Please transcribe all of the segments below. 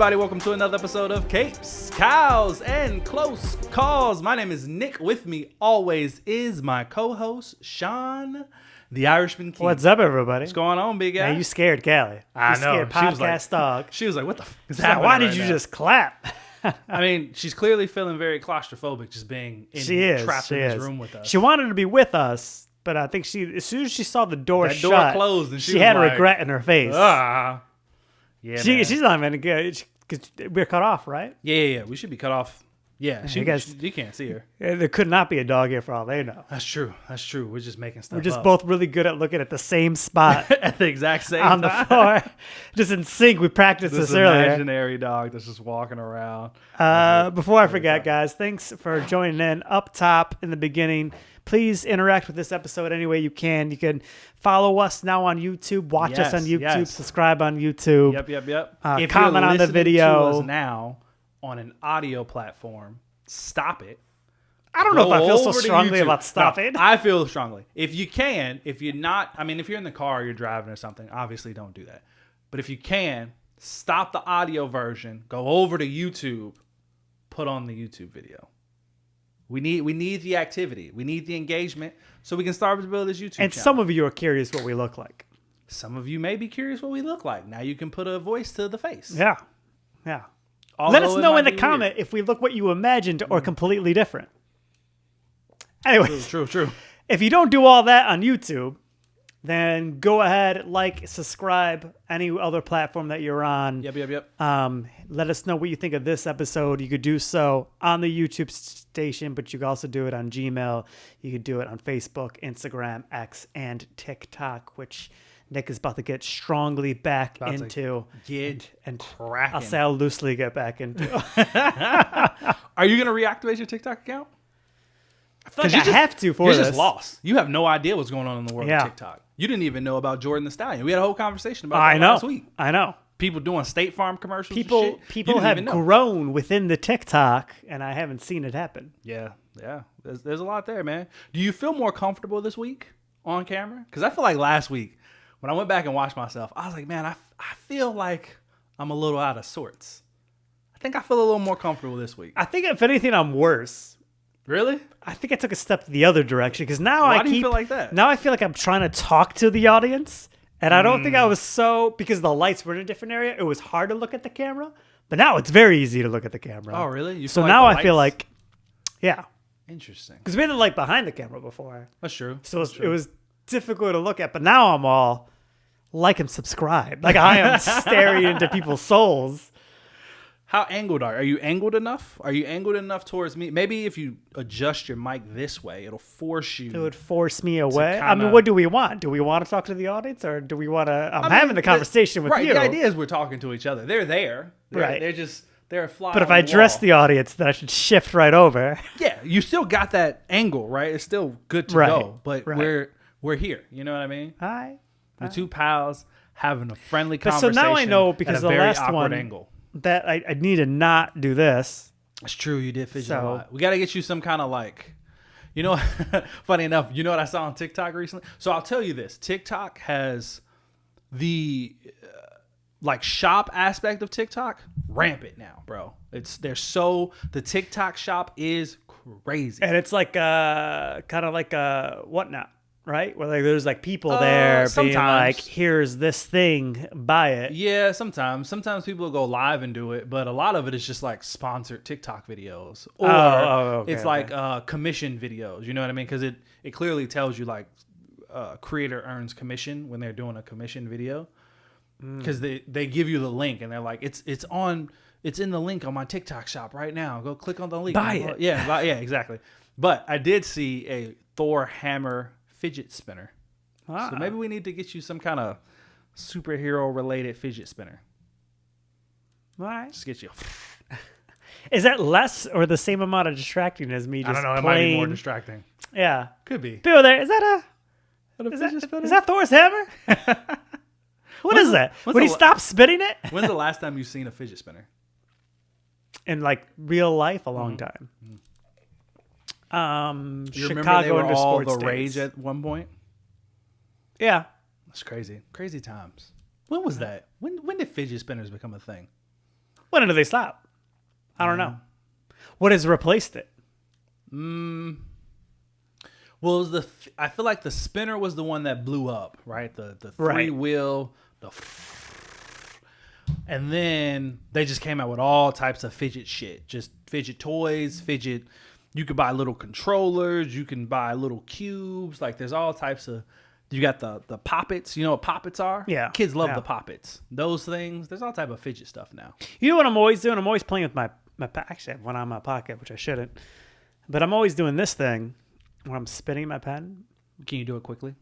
everybody. Welcome to another episode of Capes, Cows, and Close Calls. My name is Nick. With me always is my co-host, Sean, the Irishman King. What's up, everybody? What's going on, big guy? Man, you scared Callie. I You know. scared podcast dog. She was like, what the f is She's like, happening why did right you now? just clap? I mean, she's clearly feeling very claustrophobic just being trapped in this room with us. She wanted to be with us, but I think as soon as she saw the door That shut, door closed and she was had like, regret in her face. Yeah, man. She's not even good because we're cut off, right? Yeah. We should be cut off. Yeah, You guys- you can't see her. There could not be a dog here for all they know. That's true. We're just making stuff We're just up. both really good at looking at the same spot at the exact same on the time. floor, just in sync. We practiced This this earlier. imaginary dog that's just walking around. Before I forget, guys, thanks for joining in. Up top in the beginning, please interact with this episode any way you can. You can follow us now on YouTube, watch us on YouTube, yes. subscribe on YouTube. Yep. Comment you're on the listening video. to us now on an audio platform, stop it. I don't know if I feel so Go over to strongly YouTube. about stopping. No, I feel strongly. If you can, if you're not, I mean, if you're in the car or you're driving or something, obviously don't do that. But if you can, stop the audio version, go over to YouTube, put on the YouTube video. We need the activity. We need the engagement so we can start to build this YouTube And channel. some of you are curious what we look like. Some of you may be curious what we look like. Now you can put a voice to the face. Yeah. Although Let us it know might in the be comment if we look what you imagined or completely different. Anyways, weird. True. if you don't do all that on YouTube, then go ahead, subscribe, any other platform that you're on. Yep. Let us know what you think of this episode. You could do so on the YouTube station, but you could also do it on Gmail. You could do it on Facebook, Instagram, X, and TikTok, which Nick is about to get strongly back into. And cracking. I'll say I'll loosely get back into. Are you going to reactivate your TikTok account? I feel like I have to for You're this. just lost. You have no idea what's going on in the world Yeah. of TikTok. You didn't even know about Jordan the Stallion. We had a whole conversation about I that know. last week. I know. People doing State Farm commercials. and People shit. You people didn't have even know. grown within the TikTok, and I haven't seen it happen. Yeah. There's a lot there, man. Do you feel more comfortable this week on camera? Because I feel like last week when I went back and watched myself, I was like, man, I feel like I'm a little out of sorts. I think I feel a little more comfortable this week. I think if anything, I'm worse. Really? I think I took a step the other direction because now Why do you feel like that? Now I feel like I'm trying to talk to the audience, and I don't think I was because the lights were in a different area. It was hard to look at the camera, but now it's very easy to look at the camera. Oh, really? You So feel now like I feel the lights- like, yeah, Interesting. because we had the light behind the camera before, That's true. so it was difficult to look at. But now I'm all like and subscribe, like I am staring into people's souls. How angled are you? Angled enough? Are you angled enough towards me? Maybe if you adjust your mic this way, it'll force you. It would force me away. I kinda- mean, what do we want? Do we want to talk to the audience, or do we want to? I'm having the conversation with right, you. The idea is we're talking to each other. They're there. Right. They're a fly. But if on I the dress wall. the audience, then I should shift right over. Yeah, you still got that angle, right? It's still good to Right, go. But right. we're here. You know what I mean? Hi. We're two pals having a friendly But so conversation. now I know because at a the very last awkward one angle. that I need to not do this. It's true. You did fidget a So- lot. We got to get you some kind of like, you know, funny enough, you know what I saw on TikTok recently? So I'll tell you this. TikTok has the like shop aspect of TikTok rampant now, bro. The TikTok shop is crazy. And it's like kind of like whatnot, right? Where like there's like people there being sometimes. like, here's this thing, buy it. Yeah, sometimes people will go live and do it, but a lot of it is just like sponsored TikTok videos, or okay, it's like commission videos. You know what I mean? Because it clearly tells you like creator earns commission when they're doing a commission video, because they give you the link and they're like it's in the link on my TikTok shop right now. Go click on the link. Buy it. Yeah, exactly. But I did see a Thor hammer fidget spinner. So maybe we need to get you some kind of superhero related fidget spinner. All right. Just get you. Is that less or the same amount of distracting as me just I don't know. It playing? might be more distracting. Yeah. Could be. People there, is that Fidget spinner? is that Thor's hammer? What is that? Would he stop spinning it? When's the last time you've seen a fidget spinner? In like real life, a long time. You remember Chicago they were under all sports the rage days. at one point? Yeah. That's crazy. Crazy times. When was that? When did fidget spinners become a thing? When did they stop? I don't know. What has replaced it? Well, it was I feel like the spinner was the one that blew up, right? The Right. 3-wheel, and then they just came out with all types of fidget shit, just fidget toys, fidget. You could buy little controllers, you can buy little cubes. Like there's all types of. You got the poppets. You know what poppets are? Yeah. Kids love Yeah. the poppets. Those things. There's all type of fidget stuff now. You know what I'm always doing? I'm always playing with my actually I have one on my pocket, which I shouldn't. But I'm always doing this thing where I'm spinning my pen. Can you do it quickly?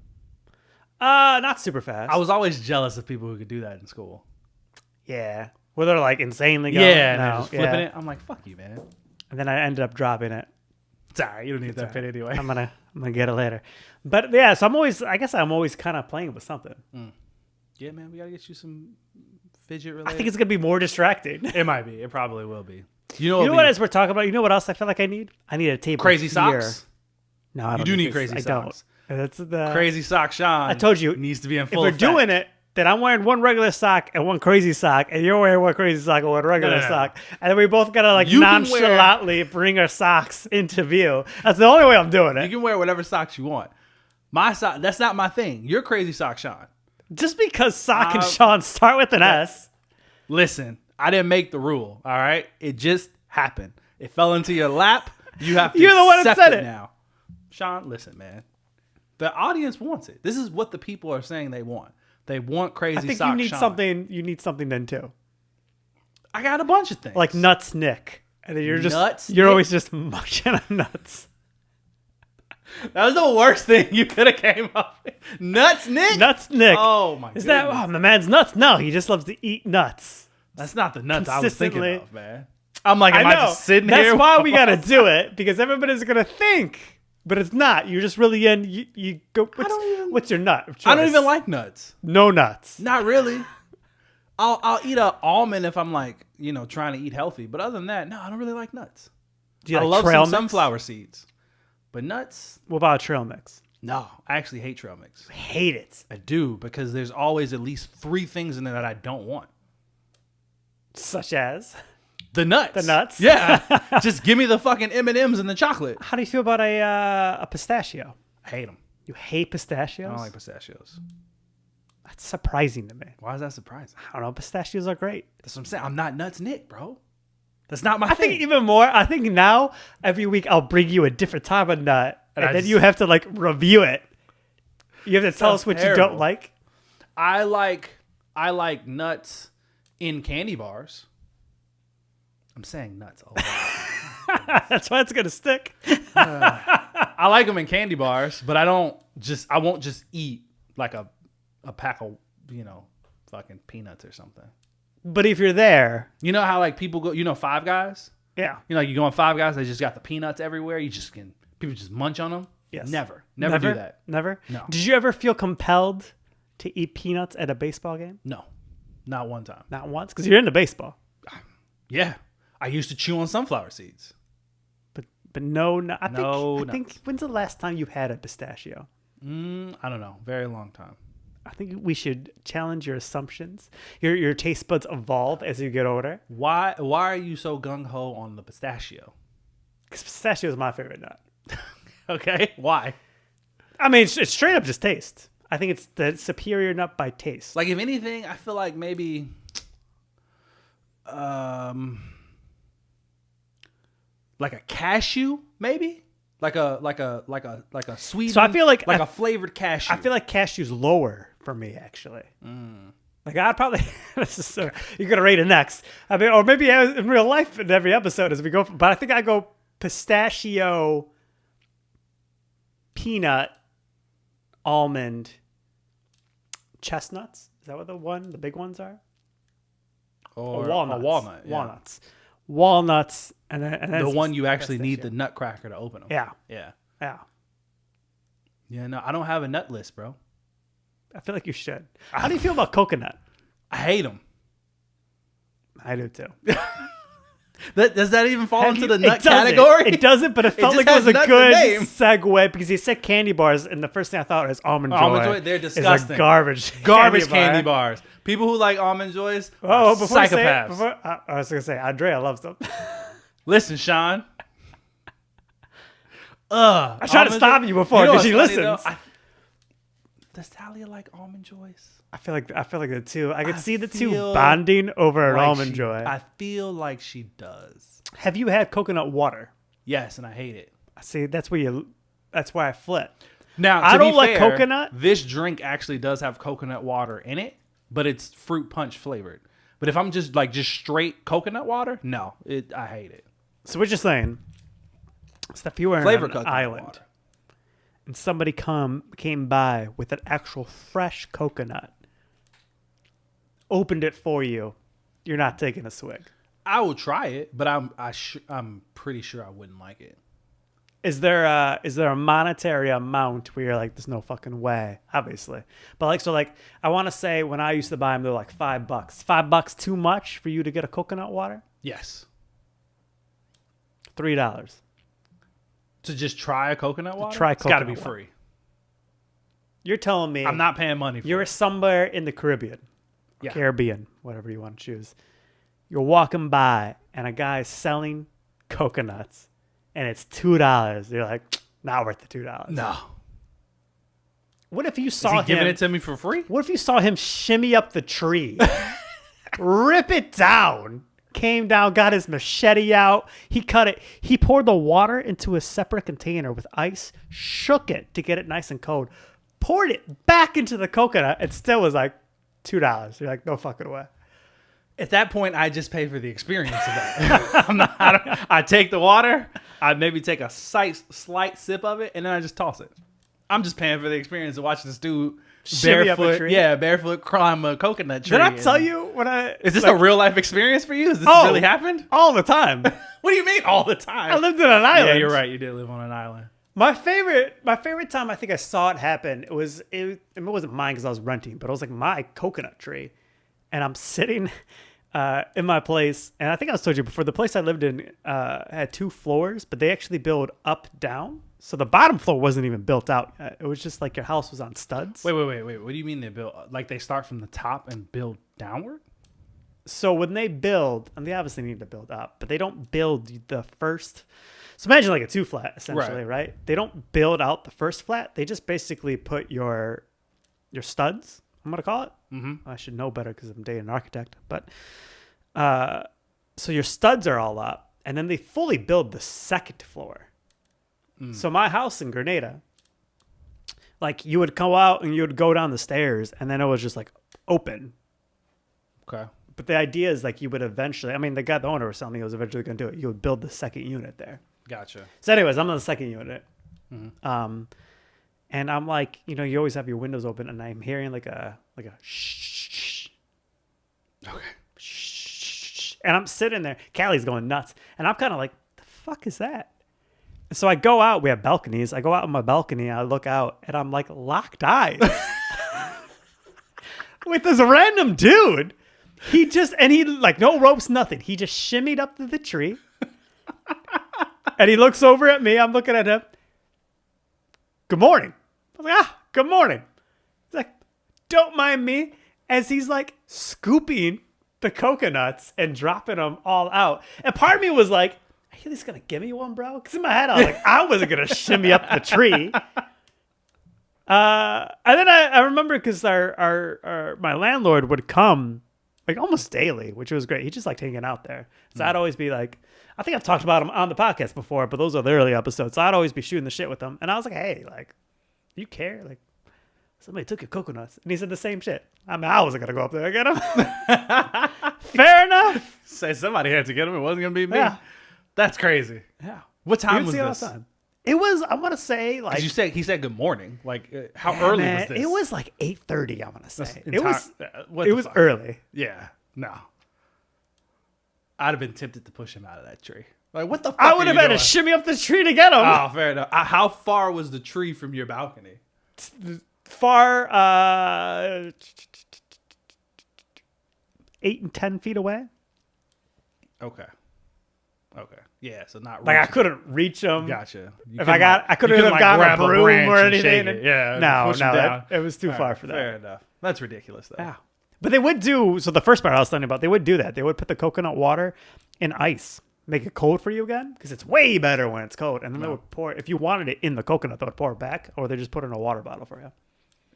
Not super fast. I was always jealous of people who could do that in school. Yeah. Where they're like insanely going. Yeah, and they're No, just flipping yeah. it. I'm like, fuck you, man. And then I ended up dropping it. It's all right. You don't need that pin anyway. I'm gonna get it later. But yeah, so I'm always kind of playing with something. Yeah, man. We gotta get you some fidget related. I think it's gonna be more distracting. It might be. It probably will be. You know what else we're talking about? You know what else I feel like I need? I need a table. Crazy here. socks. No, I don't do need crazy crazy socks. I don't. That's the Crazy sock Sean. I told you needs to be in if full we're effect. doing it, then I'm wearing one regular sock and one crazy sock, and you're wearing one crazy sock and one regular No. sock, and then we both gotta like You can nonchalantly bring our socks into view. That's the only way I'm doing You it. can wear whatever socks you want. My sock. That's not my thing. You're crazy sock Sean. Just because sock and Sean start with an S. Listen, I didn't make the rule. All right, it just happened. It fell into your lap. You have to. You're the one that accept said it. now. Sean, listen, man. The audience wants it. This is what the people are saying they want. They want crazy I think sock you need Sean. something. You need something then too, I got a bunch of things. like Nuts Nick, and then you're Nuts you're Nick? always just munching on nuts. That was the worst thing you could have came up with. Nuts Nick? Nuts Nick. Oh my Is goodness. that the man's nuts? No, he just loves to eat nuts. That's not the nuts I was thinking Consistently. of, man. I'm like, am I just sitting That's here? why we got to do it, because everybody's gonna think, but it's not. You're just really in. You go. What's your nut? of I don't choice? even like nuts. No nuts. Not really. I'll eat an almond if I'm like, trying to eat healthy. But other than that, no, I don't really like nuts. Do you I like love trail some mix? sunflower seeds. But nuts, What about a trail mix? no. I actually hate trail mix. Hate it. I do, because there's always at least 3 things in there that I don't want. Such as. The nuts. The nuts? Yeah. Just give me the fucking M&Ms and the chocolate. How do you feel about a pistachio? I hate them. You hate pistachios? I don't like pistachios. That's surprising to me. Why is that surprising? I don't know. Pistachios are great. That's what I'm saying. I'm not nuts Nick, bro. That's not my I thing. think even more. I think now every week I'll bring you a different type of nut, and I then just- you have to like review it. You have to tell Sounds us what you terrible. don't like. I like nuts in candy bars. I'm saying nuts a lot. That's why it's gonna stick. I like them in candy bars, but I won't just eat like a pack of, fucking peanuts or something. But if you're there, You know how like people go, Five Guys? yeah, You go on Five Guys, they just got the peanuts everywhere. People just munch on them. Yes. Never do that. Never. No. Did you ever feel compelled to eat peanuts at a baseball game? No, not one time. Not once, because you're into baseball. Yeah, I used to chew on sunflower seeds. But no, I No think. nuts. When's the last time you had a pistachio? I don't know. Very long time. I think we should challenge your assumptions. Your taste buds evolve as you get older. Why are you so gung ho on the pistachio? Because pistachio is my favorite nut. Okay, why? I mean, it's straight up just taste. I think it's the superior nut by taste. Like, if anything, I feel like maybe, like a cashew, maybe, like a sweet. So I feel like a flavored cashew. I feel like cashew's lower for me, actually. Like I'd probably this is so you're gonna rate it next. I mean, or maybe in real life in every episode as we go. But I think I go pistachio, peanut, almond, chestnuts. Is that what the big ones are? or Walnuts. A walnut. Yeah. Walnuts, and then The one you actually need pistachio. the nutcracker to open them. Yeah, Yeah. yeah. Yeah. No, I don't have a nut list, bro. I feel like you should. How do you feel about coconut? I hate them. I do too. Does that even fall into the It nut doesn't. category? It doesn't, but it felt just like it was has a nut in the good name. segue because he said candy bars, and the first thing I thought was almond joy. Almond Joy, they're Is disgusting. a garbage Candy bars. People who like almond joys, Oh, are before I say it, psychopaths. I was gonna say Andrea loves them. Listen, Sean. I tried to stop you before know because she what's funny, listens. though? Does Talia like almond joys? I feel like the two. I could see the two feel bonding over an Like almond she- joy. I feel like she does. Have you had coconut water? Yes, and I hate it. See, that's why I flip. Now, I to don't be like fair, coconut. This drink actually does have coconut water in it, but it's fruit punch flavored. But if I'm just straight coconut water, no, I hate it. So we're just saying, so if you were Flavor on an coconut island water. and somebody came by with an actual fresh coconut, opened it for you, you're not taking a swig. I will try it, but I'm pretty sure I wouldn't like it. Is there a monetary amount where you're like, there's no fucking way, obviously, but I want to say when I used to buy them, they're like $5. $5 too much for you to get a coconut water? Yes. $3. To just try a coconut water? try It's got to be coconut water. free. You're telling me I'm not paying money for you're it. somewhere in the Caribbean, Yeah. Caribbean, whatever you want to choose. You're walking by and a guy's selling coconuts, and it's $2. You're like, not worth the $2. No. What if you Is saw he him? giving it to me for free? What if you saw him shimmy up the tree, rip it down, came down, got his machete out, he cut it, he poured the water into a separate container with ice, shook it to get it nice and cold, poured it back into the coconut, and still was like $2. You're like, no fucking way. At that point, I just pay for the experience of that. I take the water, I maybe take a slight sip of it, and then I just toss it. I'm just paying for the experience of watching this dude Shimmy up a barefoot, tree? barefoot climb a coconut tree. Did I tell and- you when I... Is this like, a real life experience for you? Has this Oh. really happened? all the time? What do you mean all the time? I lived in an island. Yeah, you're right. You did live on an island. My favorite time I think I saw it happen, it wasn't mine because I was renting, but it was like my coconut tree. And I'm sitting in my place, and I think I was told you before, the place I lived in had 2 floors, but they actually build up down. So the bottom floor wasn't even built out yet. It was just like your house was on studs. Wait. What do you mean they build? Like they start from the top and build downward? So when they build, and they obviously need to build up, but they don't build the first. So imagine like a 2 flat, essentially, right? They don't build out the first flat. They just basically put your studs, I'm going to call it. Mm-hmm. I should know better because I'm dating an architect. But so your studs are all up, and then they fully build the second floor. So my house in Grenada, like you would go out and you would go down the stairs, and then it was just like open. Okay. But the idea is like you would eventually, I mean, the owner was telling me he was eventually going to do it. You would build the second unit there. Gotcha. So anyways, I'm on the second unit. Mm-hmm. And I'm like, you always have your windows open, and I'm hearing like a shh. Okay. Shh. And I'm sitting there. Callie's going nuts. And I'm kind of like, the fuck is that? So I go out. We have balconies. I go out on my balcony, and I look out, and I'm like locked eyes with this random dude. He like no ropes, nothing. He just shimmied up to the tree. And he looks over at me. I'm looking at him. Good morning. I was like, good morning. He's like, don't mind me. As he's like scooping the coconuts and dropping them all out. And part of me was like, are you at least going to give me one, bro? Because in my head, I was like, I wasn't going to shimmy up the tree. And then I remember because my landlord would come like almost daily, which was great. He just liked hanging out there. So I'd always be like, I think I've talked about him on the podcast before, but those are the early episodes. So I'd always be shooting the shit with him. And I was like, hey, like, you care? Like, somebody took your coconuts. And he said the same shit. I mean, I wasn't going to go up there and get him. Fair enough. Say somebody had to get him. It wasn't going to be me. Yeah. That's crazy. Yeah. What time You was see all this? the time. It was, I want to say, like, He said good morning. Like how early man, was this? it was like 8:30, I want to say. It was It was early. Yeah. No. I'd have been tempted to push him out of that tree. Like what the fuck? I would are have you had doing? to shimmy up the tree to get him. Oh, fair enough. How far was the tree from your balcony? Far 8 and 10 feet away. Okay. Okay. Yeah. So not Like I reaching. couldn't reach them. Gotcha. You If I couldn't you have like, gotten a grab broom branch or and shake anything. it. Yeah. No, push 'em no, down. it was too far for that. Fair enough. That's ridiculous, though. Yeah. But they would do, so the first part I was telling you about, they would do that. They would put the coconut water in ice, make it cold for you again, because it's way better when it's cold. And then they would pour, if you wanted it in the coconut, they would pour it back, or they just put it in a water bottle for you.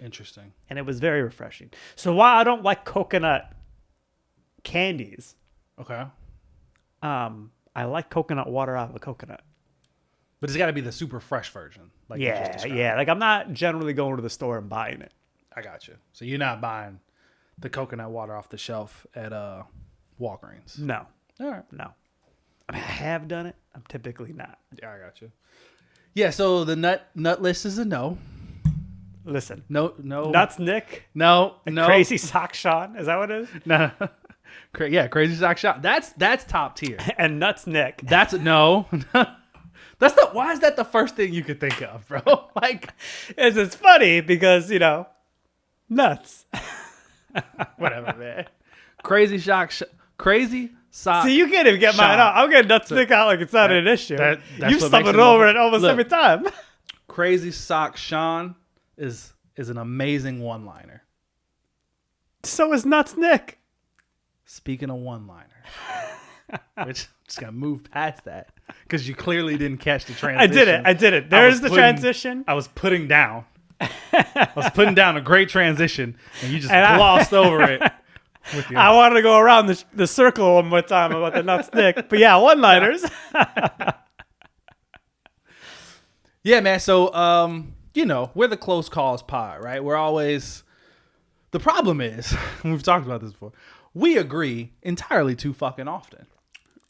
Interesting. And it was very refreshing. So while I don't like coconut candies, Okay. I like coconut water out of a coconut. But it's got to be the super fresh version. Like you just Yeah, described. yeah. Like I'm not generally going to the store and buying it. I got you. So you're not buying the coconut water off the shelf at Walgreens. No, All right. no. I mean, I have done it. I'm typically not. Yeah, I got you. Yeah, so the nut list is a no. Listen, No. Nuts Nick, No. Crazy Sock Sean, is that what it is? No. Yeah, Crazy Sock Shop. That's top tier. And Nuts Nick. That's no. Why is that the first thing you could think of, bro? Like, It's funny because, nuts. whatever, man. Crazy Sock. See, you can't even get mine Sean. out. I'm getting Nuts Nick out like it's not an issue. that's You what stumbled makes it over more- it almost Look. every time. Crazy Sock Sean is an amazing one-liner. So is Nuts Nick. Speaking of one-liners, which I'm just gonna move past that because you clearly didn't catch the transition. I did it. I There's was the putting- transition. I was putting down. I was putting down a great transition, and you just And I- glossed over it. With your, I wanted to go around the circle one more time about the Nuts Nick. But yeah, one-liners. yeah, man. So, we're the close calls pod, right? We're always. The problem is, and we've talked about this before. We agree entirely too fucking often.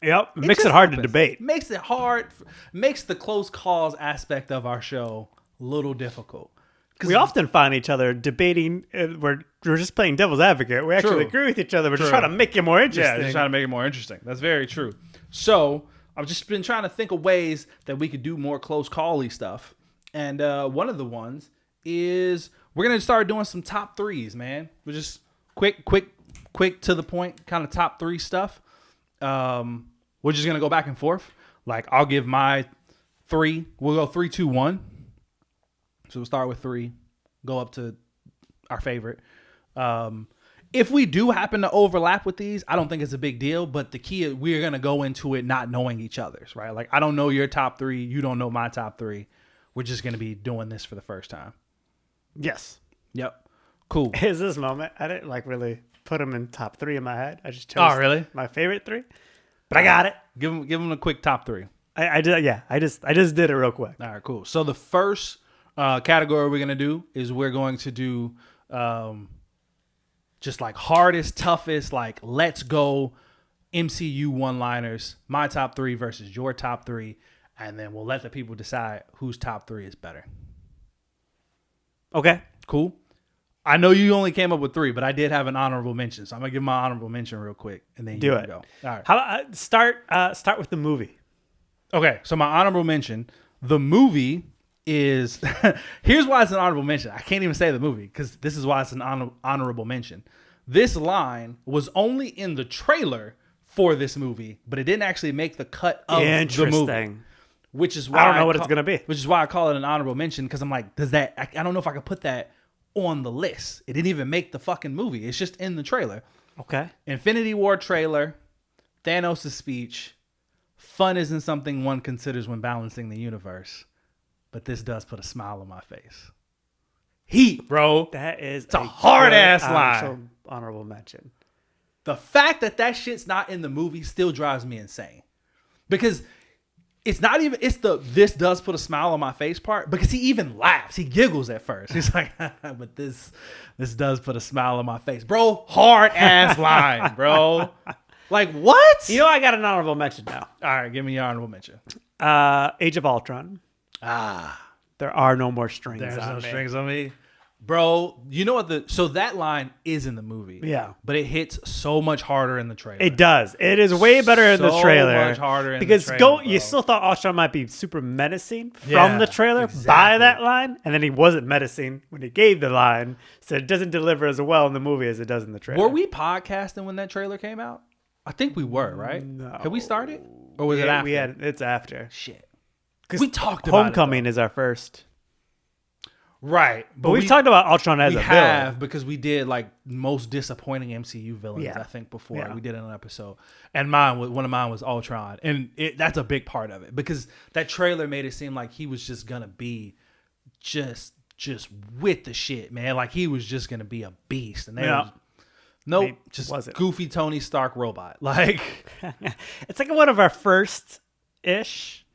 Yep. Makes just it hard to happens. debate. Makes it hard. Makes the close calls aspect of our show a little difficult. We often find each other debating. We're just playing devil's advocate. We actually True. agree with each other. We're just True. trying to make it more Yeah, interesting. just trying to make it more interesting. That's very true. So I've just been trying to think of ways that we could do more close call-y stuff. And one of the ones is we're going to start doing some top threes, man. We're just quick to the point, kind of top three stuff. We're just going to go back and forth. Like I'll give my three. We'll go 3, 2, 1. So we'll start with 3, go up to our favorite. If we do happen to overlap with these, I don't think it's a big deal. But the key is we're going to go into it not knowing each other's, right? Like I don't know your top 3. You don't know my top 3. We're just going to be doing this for the first time. Yes. Yep. Cool. Is this moment? I didn't really put them in top 3 in my head. I just chose really? my favorite 3. But I got it. Give them a quick top 3. I did. Yeah. I just did it real quick. All right, cool. So the first category we're going to do is we're going to do just like hardest, toughest, like let's go MCU one-liners, my top 3 versus your top 3, and then we'll let the people decide whose top 3 is better. Okay. Cool? I know you only came up with 3, but I did have an honorable mention, so I'm going to give my honorable mention real quick, and then you Do can it. go. All right. How about start with the movie? Okay, so my honorable mention, the movie is here's why it's an honorable mention. I can't even say the movie because this is why it's an honorable mention. This line was only in the trailer for this movie, but it didn't actually make the cut of the movie. Interesting. Which is why I don't know what it's gonna be. Which is why I call it an honorable mention because I'm like, I don't know if I could put that on the list. It didn't even make the fucking movie. It's just in the trailer. Okay. Infinity War trailer, Thanos' speech. Fun isn't something one considers when balancing the universe, but this does put a smile on my face. Heat, bro. That is a hard-ass good line. Honorable mention. The fact that shit's not in the movie still drives me insane. Because it's not even, it's the this does put a smile on my face part, because he even laughs. He giggles at first. He's like, but this does put a smile on my face. Bro, hard-ass line, bro. Like, what? I got an honorable mention now. All right, give me your honorable mention. Age of Ultron. There are no more strings. There's on no me. strings on me. Bro, you know what so that line is in the movie. Yeah. But it hits so much harder in the trailer. It does. It is way better in the So trailer. much harder in the because trailer, you bro. still thought Ultron might be super menacing from Yeah, the trailer by exactly. that line, and then he wasn't menacing when he gave the line, so it doesn't deliver as well in the movie as it does in the trailer. Were we podcasting when that trailer came out? I think we were, right? No. Had we started? Or was it after? It's after. Shit. 'Cause We talked about Homecoming it, is our first. right. But we've talked about Ultron as we a have villain. because we did like most disappointing MCU villains, Yeah. I think, before Yeah. we did an episode. And one of mine was Ultron. And that's a big part of it because that trailer made it seem like he was just gonna be just with the shit, man. Like he was just gonna be a beast. And nope, He just wasn't. goofy Tony Stark robot. Like It's like one of our first-ish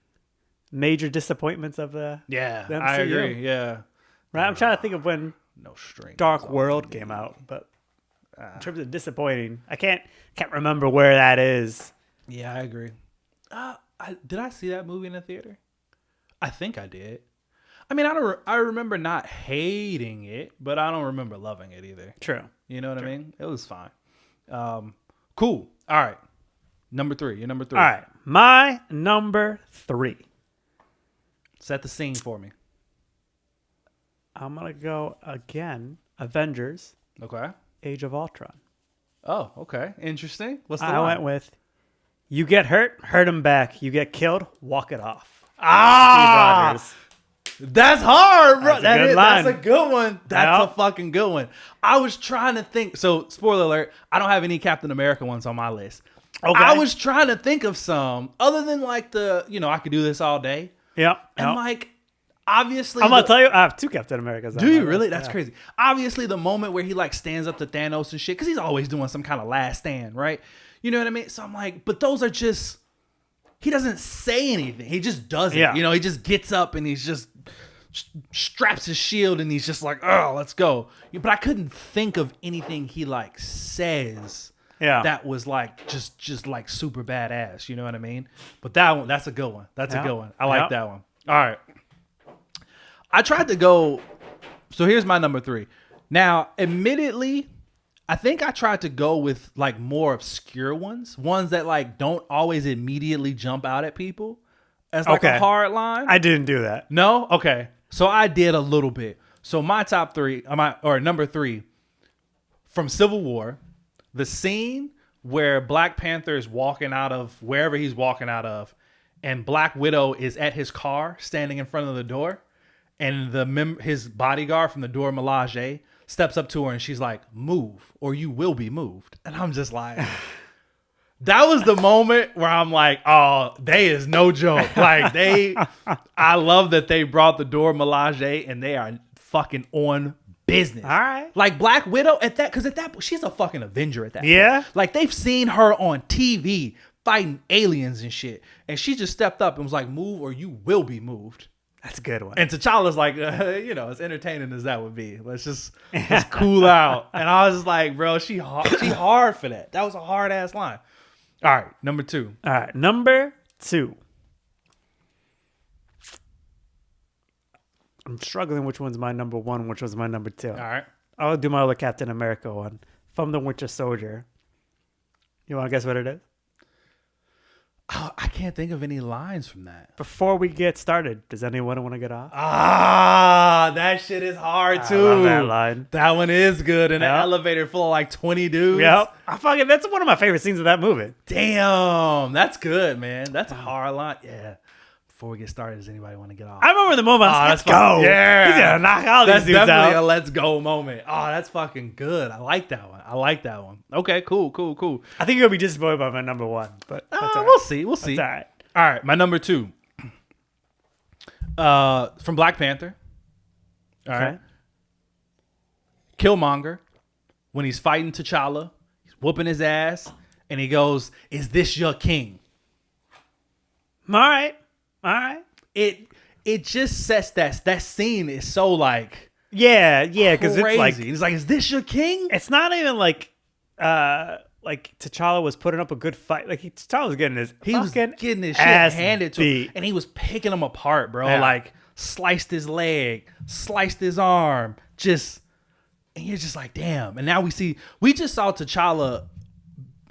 major disappointments of the yeah, the I MCU. agree. Yeah. Right? I'm trying to think of when No string. Dark World came out, but in terms of disappointing, I can't remember where that is. Yeah, I agree. Did I see that movie in the theater? I think I did. I mean, I remember not hating it, but I don't remember loving it either. True. You know what I mean? It was fine. Cool. All right. Number 3. You're number 3. All right. My number 3. Set the scene for me. I'm going to go again. Avengers, Okay. Age of Ultron. Oh, okay. Interesting. What's the I line? went with, you get hurt him back. You get killed, walk it off. Ah! Steve Rogers. That's hard, bro. That's a good line. That's a good one. That's Yep. a fucking good one. I was trying to think. So, spoiler alert, I don't have any Captain America ones on my list. Okay. I was trying to think of some other than like I could do this all day. Yep. And like, obviously. I'm going to tell you, I have 2 Captain Americas. on Do my you list. really? That's Yeah. crazy. Obviously, the moment where he like stands up to Thanos and shit, because he's always doing some kind of last stand, right? You know what I mean? So I'm like, but those are just, he doesn't say anything. He just does it. Yeah. He just gets up and he's just straps his shield and he's just like, oh, let's go. But I couldn't think of anything he like says Yeah. that was like just like super badass. You know what I mean? But that's a good one. That's a Yeah. good one. I like Yeah. that one. All right. I tried to go. So here's my number 3. Now, admittedly, I think I tried to go with like more obscure ones that like don't always immediately jump out at people as like a Okay. hard line. I didn't do that. No? Okay. So I did a little bit. So my top 3, number 3, from Civil War, the scene where Black Panther is walking out of wherever he's walking out of, and Black Widow is at his car standing in front of the door, and his bodyguard from the Dora Milaje steps up to her and she's like, move or you will be moved. And I'm just like, that was the moment where I'm like, oh, they is no joke. Like I love that they brought the Dora Milaje and they are fucking on business. All right. Like Black Widow because at that she's a fucking Avenger at that Yeah. point. Like they've seen her on TV fighting aliens and shit. And she just stepped up and was like, move or you will be moved. That's a good one. And T'Challa's like, as entertaining as that would be, let's cool out. And I was just like, bro, she hard for that. That was a hard ass line. All right, number 2. All right. Number 2. I'm struggling which one's my number 1, which was my number 2. All right. I'll do my other Captain America one. From the Winter Soldier. You want to guess what it is? Oh, I can't think of any lines from that. Before we get started, does anyone want to get off? Ah, that shit is hard too. I love that line. That one is good. In an Yep. elevator full of like 20 dudes. Yep. That's one of my favorite scenes of that movie. Damn, that's good, man. That's a hard line. Yeah. Before we get started, does anybody want to get off? I remember the moment. I was that's like, let's go. fucking- yeah. He's going to knock all That's these dudes definitely a out. let's go moment. Oh, that's fucking good. I like that one. Okay, cool. I think you'll be disappointed by my number 1. But that's all right. We'll see. That's all right. All right, my number 2. From Black Panther. All right. Okay. Killmonger, when he's fighting T'Challa, he's whooping his ass, and he goes, "Is this your king?" All right. It just sets that scene is so like Yeah, because crazy. it's like He's like, "Is this your king?" it's not even like T'Challa was putting up a good fight. Like T'Challa was getting his He was fucking getting his ass shit handed to beat. him, and he was picking him apart, bro. Yeah. Like sliced his leg, sliced his arm, and you're just like, damn. And now we just saw T'Challa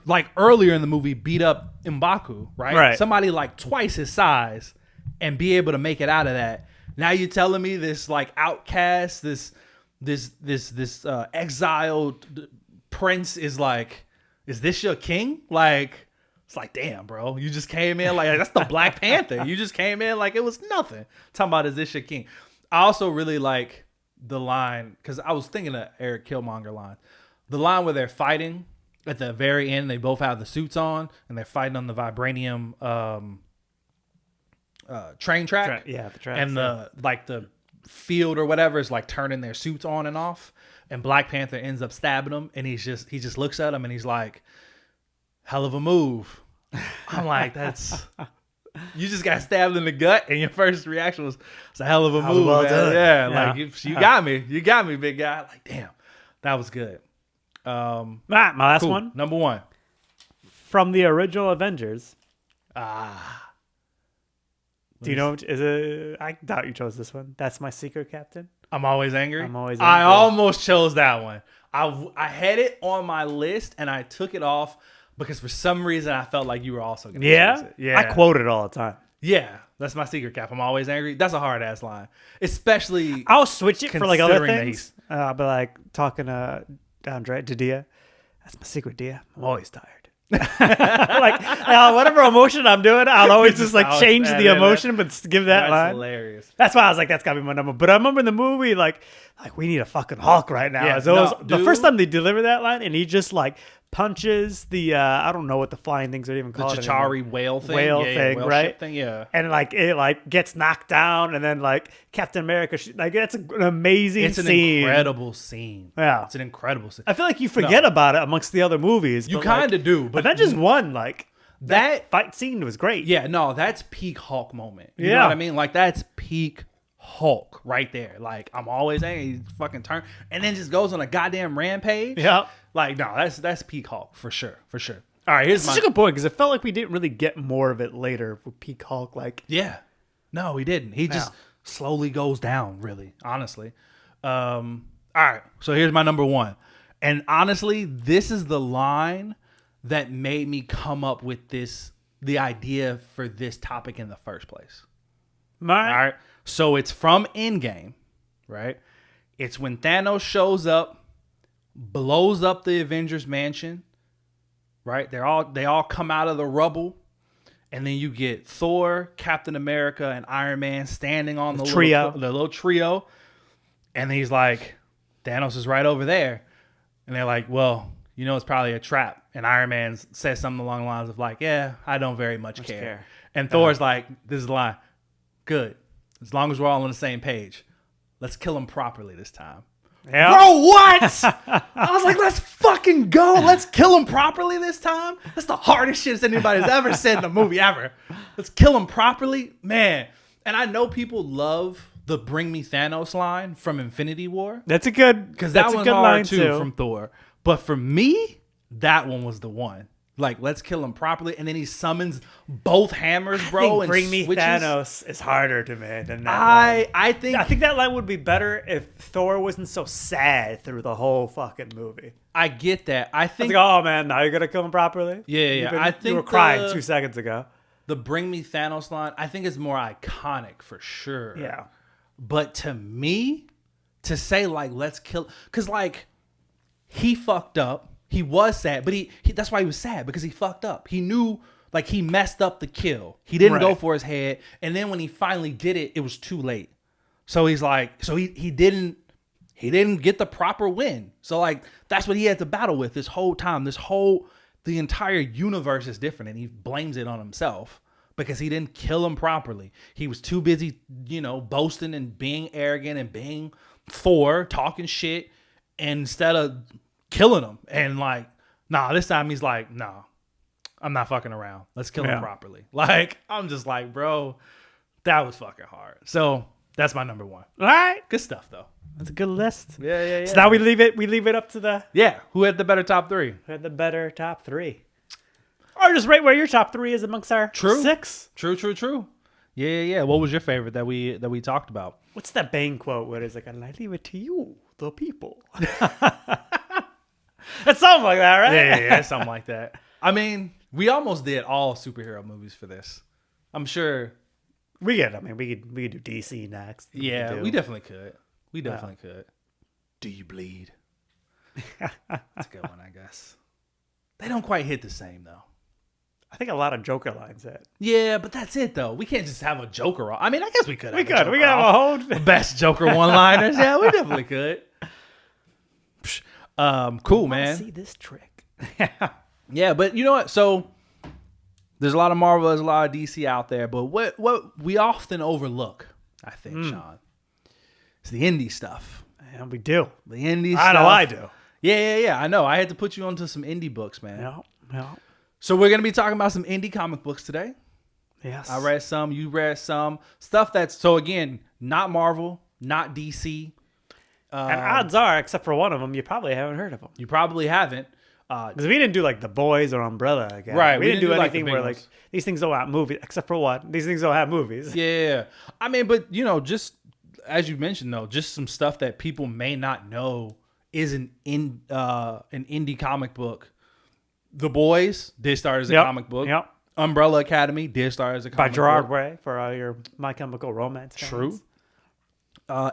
like earlier in the movie beat up M'Baku, right? Right. Somebody like twice his size and be able to make it out of that. Now you're telling me this like outcast, this exiled prince is is this your king? Like, it's like, damn, bro, you just came in like that's the Black Panther. You just came in like it was nothing. Talking about, is this your king? I also really like the line, because I was thinking of Eric Killmonger line. The line where they're fighting at the very end, they both have the suits on and they're fighting on the vibranium train track. The track. And the field or whatever is like turning their suits on and off. And Black Panther ends up stabbing him, and he just looks at him and he's like, hell of a move. I'm like, that's you just got stabbed in the gut, and your first reaction was, it's a hell of a move. Well man. done. Yeah, Yeah. like you got me. You got me, big guy. Like, damn, that was good. My last Cool. one Number one. from the original Avengers. Ah. Do you know? Is it? I doubt you chose this one. That's My Secret Captain. I'm always angry. I'm always I angry. almost chose that one. I had it on my list and I took it off because for some reason I felt like you were also going to choose it. Yeah. I quote it all the time. Yeah. That's my secret cap. I'm always angry. That's a hard ass line. Especially I'll switch it for like other Considering that things. I'll be like talking to Dia. That's my secret, Dia. I'm always tired. Like whatever emotion I'm doing, I'll always just like I'll change add the in emotion, but give that that's line. hilarious. That's why I was like, that's gotta be my number. But I remember in the movie, like we need a fucking Hulk right now. Yeah, So it was no, the dude. first time they deliver that line, and he just like punches the I don't know what the flying things are even The called. anymore. Chitauri whale thing. Whale Yeah, thing, whale right? ship thing, yeah. And like it like gets knocked down, and then like Captain America, like that's an amazing It's an scene. incredible scene. Yeah. It's an incredible scene. I feel like you forget about it amongst the other movies. You but, kind like, of do, but Avengers 1, like that fight scene was great. yeah, no, that's peak Hulk moment. You know Yeah. what I mean? Like that's peak Hulk right there. Like I'm always angry, he fucking turn and then just goes on a goddamn rampage. Yeah. Like no, that's peak Hulk for sure, for sure. All right, here's Such my a good point, because it felt like we didn't really get more of it later with Peak Hulk. Like, yeah. No, he didn't. He just slowly goes down. Really, honestly. All right, so here's my number one, and honestly, this is the line that made me come up with the idea for this topic in the first place. All right. So it's from Endgame, right? It's when Thanos shows up, blows up the Avengers mansion, right? They all come out of the rubble, and then you get Thor, Captain America, and Iron Man standing on the trio. little trio, and he's like, Thanos is right over there, and they're like, well, you know, it's probably a trap. And Iron Man says something along the lines of like, yeah, I don't very much care. And Thor's like, this is the line. Good. As long as we're all on the same page, let's kill him properly this time. Yeah. Bro, what? I was like, let's fucking go. Let's kill him properly this time. That's the hardest shit anybody's ever said in a movie ever. Let's kill him properly. Man. And I know people love the Bring Me Thanos line from Infinity War. That's a good, Because that that's a one's good hard line too from Thor. But for me, that one was the one. Like, let's kill him properly. And then he summons both hammers, bro. I think and Bring Me switches. Thanos is harder to me than that line. I think I think that line would be better if Thor wasn't so sad through the whole fucking movie. I get that. I It's think like, oh man, now you're gonna kill him properly. Yeah. I think you were crying the- 2 seconds ago. the Bring Me Thanos line, I think is more iconic for sure. Yeah, But to me, to say like, let's kill, because like, he fucked up. He was sad, but he that's why he was sad, because he fucked up. He knew, like, he messed up the kill. He didn't go Right. for his head. And then when he finally did it, it was too late. So he's like, so he didn't get the proper win. So like, that's what he had to battle with this whole time. The entire universe is different, and he blames it on himself because he didn't kill him properly. He was too busy, boasting and being arrogant and being Thor, talking shit, instead of killing him. And like, nah, this time he's like, nah, I'm not fucking around. Let's kill him properly. Like, I'm just like, bro, that was fucking hard. So that's my number one. all right, Good stuff though. that's a good list. Yeah. So now we leave it up to the Yeah. Who had the better top three? who had the better top three, or just right where your top three is amongst our True. 6. True. Yeah. What was your favorite that we talked about? What's that Bane quote where it's like, and I leave it to you, the people. It's something like that, right? Yeah, something like that. I mean, we almost did all superhero movies for this. I'm sure. We could do DC next. Yeah, could we do- definitely could. We definitely could. Do you bleed? That's a good one, I guess. They don't quite hit the same though. I think a lot of Joker lines hit. Yeah, but that's it though. We can't just have a Joker off. I mean, I guess we could. We could have a whole best Joker one-liners. Yeah, we definitely could. Cool, man. See this trick. Yeah, but you know what? So there's a lot of Marvel, there's a lot of DC out there, but what we often overlook, I think, Sean, is the indie stuff. And we do. The indie I stuff. know I do. Yeah. I know. I had to put you onto some indie books, man. Yeah. So we're gonna be talking about some indie comic books today. Yes. I read some. You read some stuff that's so again not Marvel, not DC. And odds are, except for one of them, you probably haven't heard of them. You probably haven't. Because we didn't do like The Boys or Umbrella again. Right, We didn't do like, the anything big where ones. like these things don't have movies, except for what? These things don't have movies. Yeah. I mean, but you know, just as you mentioned though, just some stuff that people may not know is an indie comic book. The Boys did start as a comic book. Yep. Umbrella Academy did start as a comic By Gerard book. Way for all your My Chemical Romance fans. True.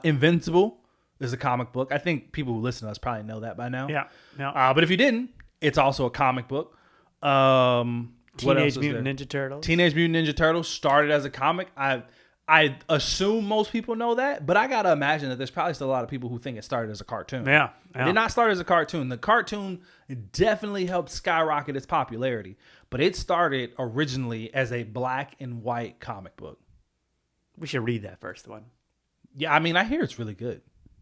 Invincible is a comic book. I think people who listen to us probably know that by now. Yeah. But if you didn't, it's also a comic book. What else Teenage is Mutant there? Ninja Turtles. Teenage Mutant Ninja Turtles started as a comic. I assume most people know that, but I gotta imagine that there's probably still a lot of people who think it started as a cartoon. Yeah. It did not start as a cartoon. The cartoon definitely helped skyrocket its popularity, but it started originally as a black and white comic book. We should read that first one. Yeah, I mean, I hear it's really good.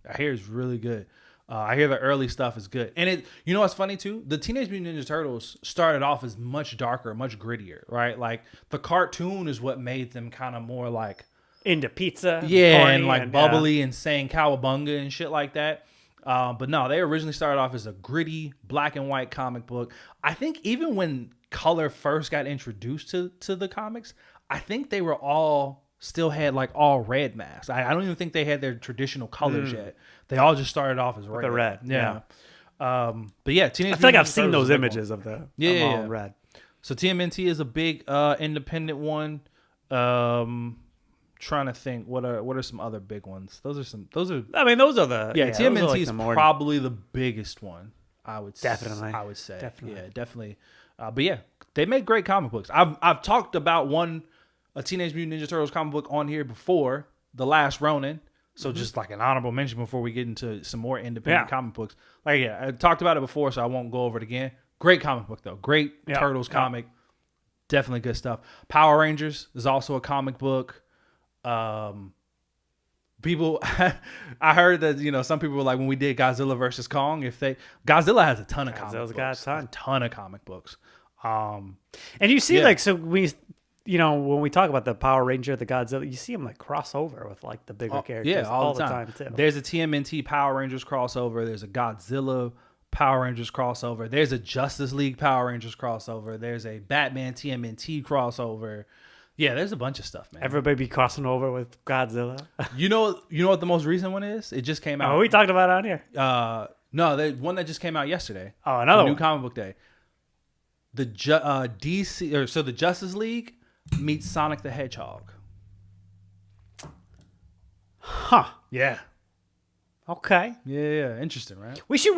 I hear the early stuff is good. And it, you know what's funny too? The Teenage Mutant Ninja Turtles started off as much darker, much grittier, right? Like the cartoon is what made them kind of more like Into pizza. and like bubbly and saying cowabunga and shit like that. But no, they originally started off as a gritty black and white comic book. I think even when color first got introduced to the comics, I think they were all still had like all red masks. I don't even think they had their traditional colors yet. They all just started off as red. The red. Yeah. But yeah, Teenage I feel like Mutant I've Ninja seen Turtles those is a big one. images of the Yeah. all red. So TMNT is a big independent one. Trying to think what are some other big ones. Those are I mean, those are the yeah, those TMNT are like is the more probably the biggest one. I would Definitely. I would say Definitely. yeah, definitely. But yeah, they make great comic books. I've talked about a Teenage Mutant Ninja Turtles comic book on here before, The Last Ronin. So just like an honorable mention before we get into some more independent comic books. Like I talked about it before, so I won't go over it again. Great comic book though. Great Turtles comic. Definitely good stuff. Power Rangers is also a comic book. People I heard that some people were like when we did Godzilla versus Kong, Godzilla has a ton of comic books. Got a ton of comic books. And you see like so when we talk about the Power Ranger, the Godzilla, you see them like cross over with like the bigger characters yeah, all the time too. There's a TMNT Power Rangers crossover, there's a Godzilla Power Rangers crossover, there's a Justice League Power Rangers crossover, there's a Batman TMNT crossover. Yeah, there's a bunch of stuff, man. Everybody be crossing over with Godzilla. You know what the most recent one is? It just came out. Oh, we talked about it on here. No, the one that just came out yesterday. Oh, another New one. Comic Book Day. The DC or so the Justice League meets Sonic the Hedgehog. Huh. Yeah. Okay. Yeah. Interesting, right? We should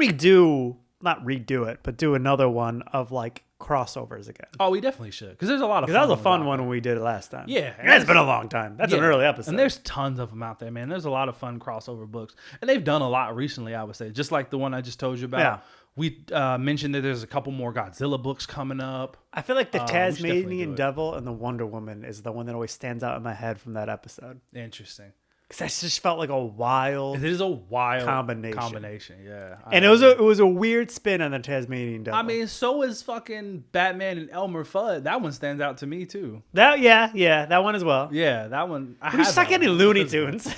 not redo it, but do another one of like crossovers again. Oh, we definitely should because there's a lot of. That was a ones fun out one there. when we did it last time. Yeah, And it's been a long time. That's an early episode. And there's tons of them out there, man. There's a lot of fun crossover books, and they've done a lot recently. I would say, just like the one I just told you about. Yeah. We mentioned that there's a couple more Godzilla books coming up. I feel like the should definitely do Tasmanian it. Devil and the Wonder Woman is the one that always stands out in my head from that episode. Interesting. Because that just felt like a wild, It is a wild Combination. Yeah. and it was a weird spin on the Tasmanian Devil. I mean, so is fucking Batman and Elmer Fudd. That one stands out to me too. that one as well. Yeah, that one. We stuck any Looney Tunes.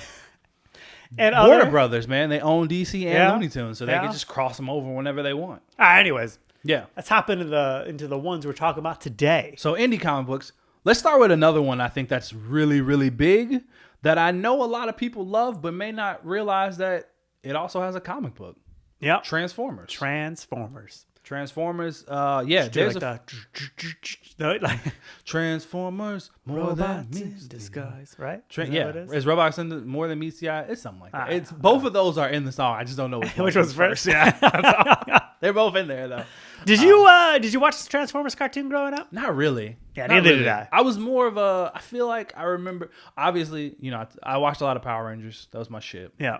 And Warner other, Brothers, man, they own DC and Yeah. Looney Tunes, so they can just cross them over whenever they want. All right, anyways, Yeah. let's hop into the ones we're talking about today. So indie comic books. Let's start with another one I think that's really, really big that I know a lot of people love, but may not realize that it also has a comic book. Yep. Transformers. Transformers. Yeah, there's like like Transformers more than robots me. in disguise, right? Yeah, Is that what it is? is robots in more than meets the eye? It's something like that. It's both of those are in the song. I just don't know which Which was first? Yeah, They're both in there though. Did you watch the Transformers cartoon growing up? Not really. Yeah, Not neither really. did I. I was more of a. I feel like I remember. Obviously, I watched a lot of Power Rangers. That was my shit. Yeah.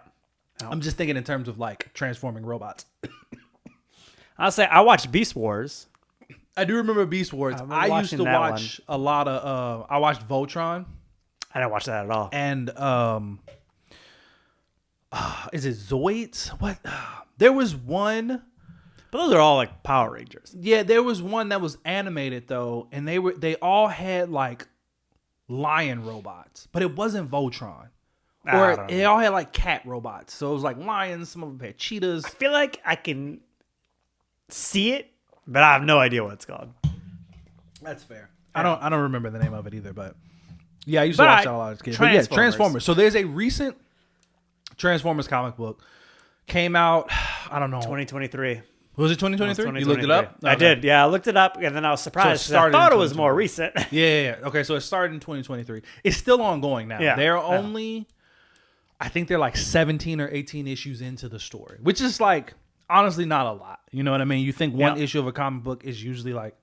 I'm just thinking in terms of like transforming robots. I'll say I watched Beast Wars. I do remember Beast Wars. remember I used to watching that watch a lot of. I watched Voltron I didn't watch that at all. and is it Zoids? What? There was one. But those are all like Power Rangers. Yeah, there was one that was animated though, and they all had like lion robots, but it wasn't Voltron. I Or don't they all had like cat robots. So it was like lions, some of them had cheetahs. I feel like I can see it, but I have no idea what it's called. That's fair. I don't remember the name of it either, but yeah, I used to But watch that a lot as a kid. But yeah, Transformers. Transformers. So there's a recent Transformers comic book came out. I don't know. 2023. Was it 2023? You looked it up? I Okay. did. Yeah, I looked it up, and then I was surprised. 'cause I started thought in it was more 2023. recent. Yeah. Okay, so it started in 2023. It's still ongoing now. Yeah. They're only, I think they're like 17 or 18 issues into the story, which is like honestly not a lot. You know what I mean? You think one Yeah. issue of a comic book is usually like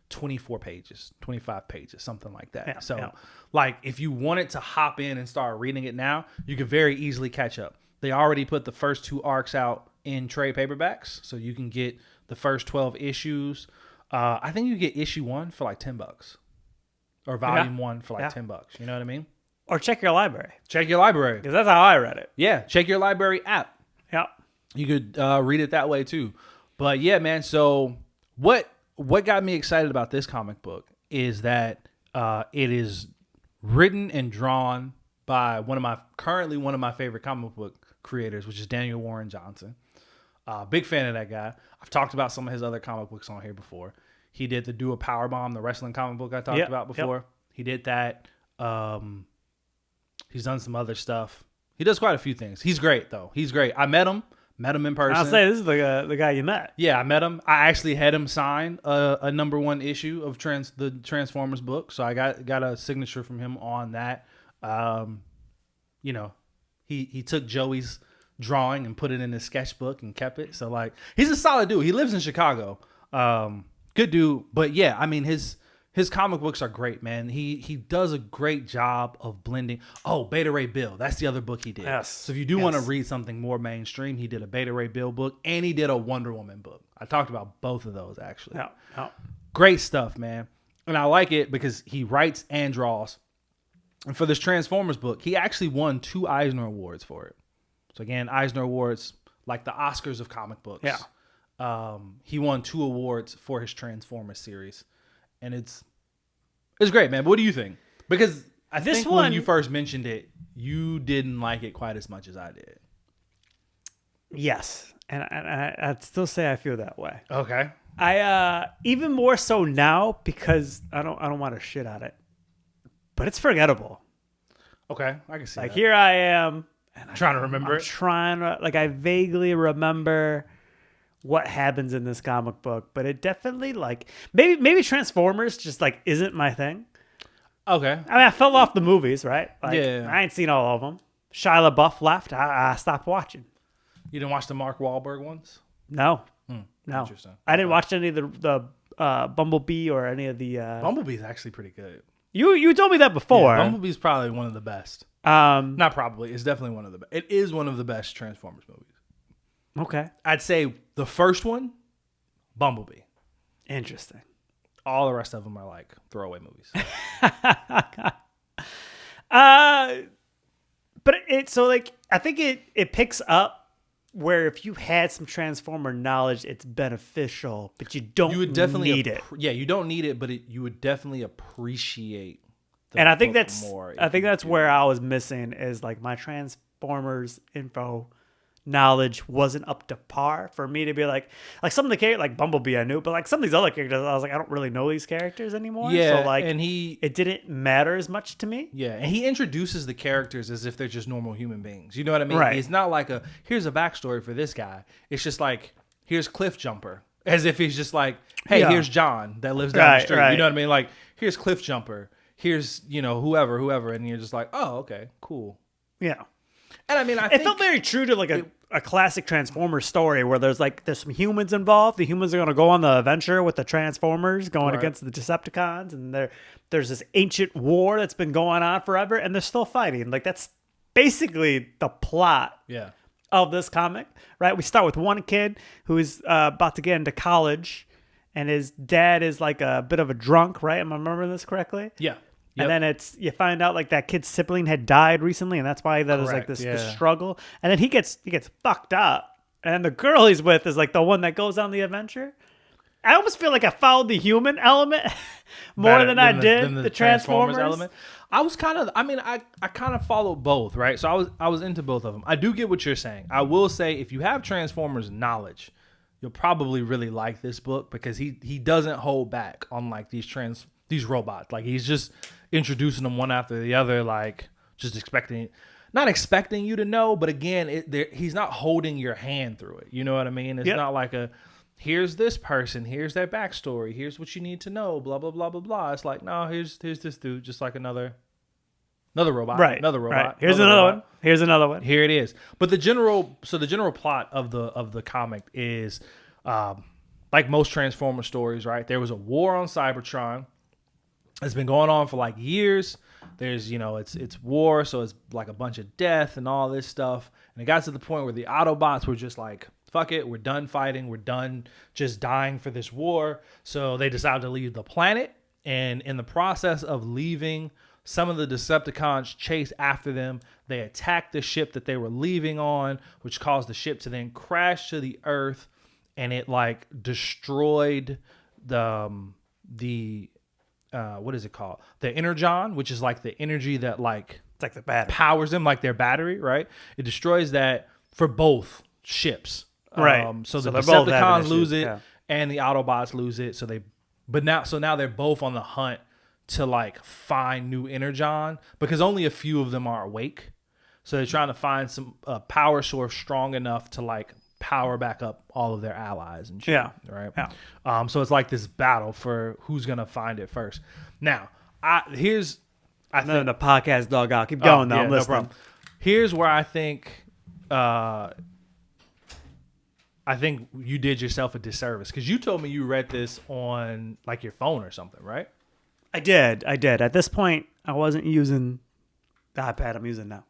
24 pages, 25 pages, something like that. Yeah, So yeah. like if you wanted to hop in and start reading it now, you could very easily catch up. They already put the first 2 arcs out in trade paperbacks, so you can get the first 12 issues. I think you get issue 1 for like $10 or volume 1 for like Yeah. $10. You know what I mean? Or check your library, Check your library. because that's how I read it. Yeah, check your library app. Yeah. You could read it that way too. But yeah, man. So what got me excited about this comic book is that it is written and drawn by currently one of my favorite comic book creators, which is Daniel Warren Johnson. Big fan of that guy. I've talked about some of his other comic books on here before. He did the Do a Powerbomb, the wrestling comic book I talked Yep, about before. yep. He did that. He's done some other stuff. He does quite a few things. He's great though. He's great. I met him in person. I'll say this is the guy you met. Yeah, I met him. I actually had him sign a number 1 issue of the Transformers book, so I got a signature from him on that. He took Joey's drawing and put it in his sketchbook and kept it. So like, he's a solid dude. He lives in Chicago. Good dude. But yeah, I mean his comic books are great, man. He does a great job of blending. Oh, Beta Ray Bill. That's the other book he did. Yes. So if you do want to read something more mainstream, he did a Beta Ray Bill book and he did a Wonder Woman book. I talked about both of those actually. Yeah. Yeah. Great stuff, man. And I like it because he writes and draws. And for this Transformers book, he actually won 2 Eisner Awards for it. So again, Eisner Awards, like the Oscars of comic books. Yeah. He won 2 awards for his Transformers series. And it's great, man. But what do you think? Because I This think one- when you first mentioned it, you didn't like it quite as much as I did. Yes, and I'd still say I feel that way. Okay. I even more so now because I don't want to shit on it, but it's forgettable. Okay. I can see Like that. here I am, and Trying to remember I'm it. trying to I vaguely remember what happens in this comic book, but it definitely maybe Transformers just isn't my thing. Okay. I mean, I fell off the movies, right? Yeah. I ain't seen all of them. Shia LaBeouf left. I stopped watching. You didn't watch the Mark Wahlberg ones? No, no. Interesting. I didn't watch any of the Bumblebee or any of the. Bumblebee's actually pretty good. You told me that before. Yeah, Bumblebee's probably one of the best. Um. Not probably. It's definitely one of the best. It is one of the best Transformers movies. Okay. I'd say the first one, Bumblebee. Interesting. All the rest of them are like throwaway movies. But I think it picks up where if you had some Transformer knowledge, it's beneficial, but you don't You would definitely need it. Yeah, you don't need it, but you would definitely appreciate. The And I think book that's more I if think you that's do. where I was missing is my Transformers info knowledge wasn't up to par for me to be like some of the characters like Bumblebee I knew, but some of these other characters I was I don't really know these characters anymore. Yeah, So and it didn't matter as much to me. Yeah, and he introduces the characters as if they're just normal human beings. You know what I mean? Right. It's not like here's a backstory for this guy. It's just here's Cliff Jumper. As if he's just hey, Yeah. here's John that lives down the Right, street. right. You know what I mean? Here's Cliff Jumper. Here's, whoever. And you're just oh, okay, cool. Yeah. And I mean, I It think felt very true to a classic Transformers story where there's some humans involved. The humans are going to go on the adventure with the Transformers going against the Decepticons, and there's this ancient war that's been going on forever, and they're still fighting. Like, that's basically the plot Yeah. of this comic, right? We start with one kid who's about to get into college, and his dad is like a bit of a drunk, right? Am I remembering this correctly? Yeah. And then you find out like that kid's sibling had died recently, and that's why there's like this struggle. And then he gets fucked up, and then the girl he's with is like the one that goes on the adventure. I almost feel like I followed the human element more than I did the Transformers element. I was kind of, I kind of followed both, right? So I was into both of them. I do get what you're saying. I will say, if you have Transformers knowledge, you'll probably really like this book, because he doesn't hold back on like these robots. Like, he's just introducing them one after the other, like just not expecting you to know, but again, he's not holding your hand through it. You know what I mean? It's not like here's this person, here's their backstory, here's what you need to know, blah blah blah blah blah. It's like, no, here's this dude, just like another robot, right? Another robot. Right. Here's another one. Here's another one. Here it is. But the general plot of the comic is, like most Transformer stories, right? There was a war on Cybertron. It's been going on for like years. There's, it's war, so it's like a bunch of death and all this stuff. And it got to the point where the Autobots were just like, fuck it, we're done fighting. We're done just dying for this war. So they decided to leave the planet. And in the process of leaving, some of the Decepticons chase after them. They attacked the ship that they were leaving on, which caused the ship to then crash to the Earth. And it like destroyed the what is it called? The Energon, which is like the energy that like It's like the battery. powers them, like their battery, right? It destroys that for both ships. Right. So the they're both having Decepticons issues, lose it, yeah. and the Autobots lose it. So now they're both on the hunt to like find new Energon, because only a few of them are awake. So they're trying to find some power source strong enough to like power back up all of their allies and shit. Yeah. Right. Yeah. So it's like this battle for who's gonna find it first. Now, I think The podcast dog out. Keep going though. yeah, I'm no listening. problem. Here's where I think you did yourself a disservice, because you told me you read this on like your phone or something, right? I did. At this point, I wasn't using the iPad I'm using now.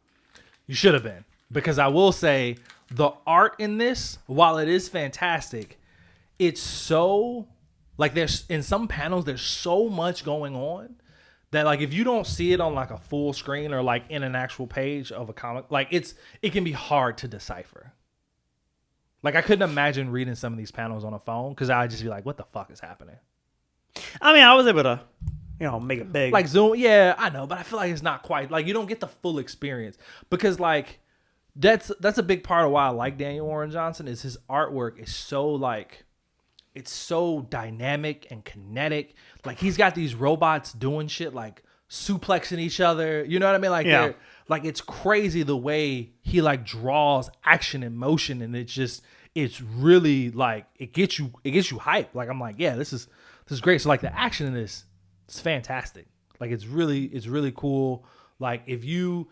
You should have been, because I will say the art in this, while it is fantastic, it's so like there's in some panels there's so much going on that like if you don't see it on like a full screen or like in an actual page of a comic, like it can be hard to decipher. Like I couldn't imagine reading some of these panels on a phone, because I'd just be like, what the fuck is happening? I mean, I was able to, make it big. Like zoom, yeah, I know, but I feel like it's not quite like you don't get the full experience, because like that's a big part of why I like Daniel Warren Johnson is his artwork is so like it's so dynamic and kinetic. Like he's got these robots doing shit like suplexing each other. You know what I mean? Like Yeah. like it's crazy the way he like draws action and motion, and it's really like it gets you hyped. Like I'm like, yeah, this is great. So like the action in this, it's fantastic. Like it's really cool. Like if you're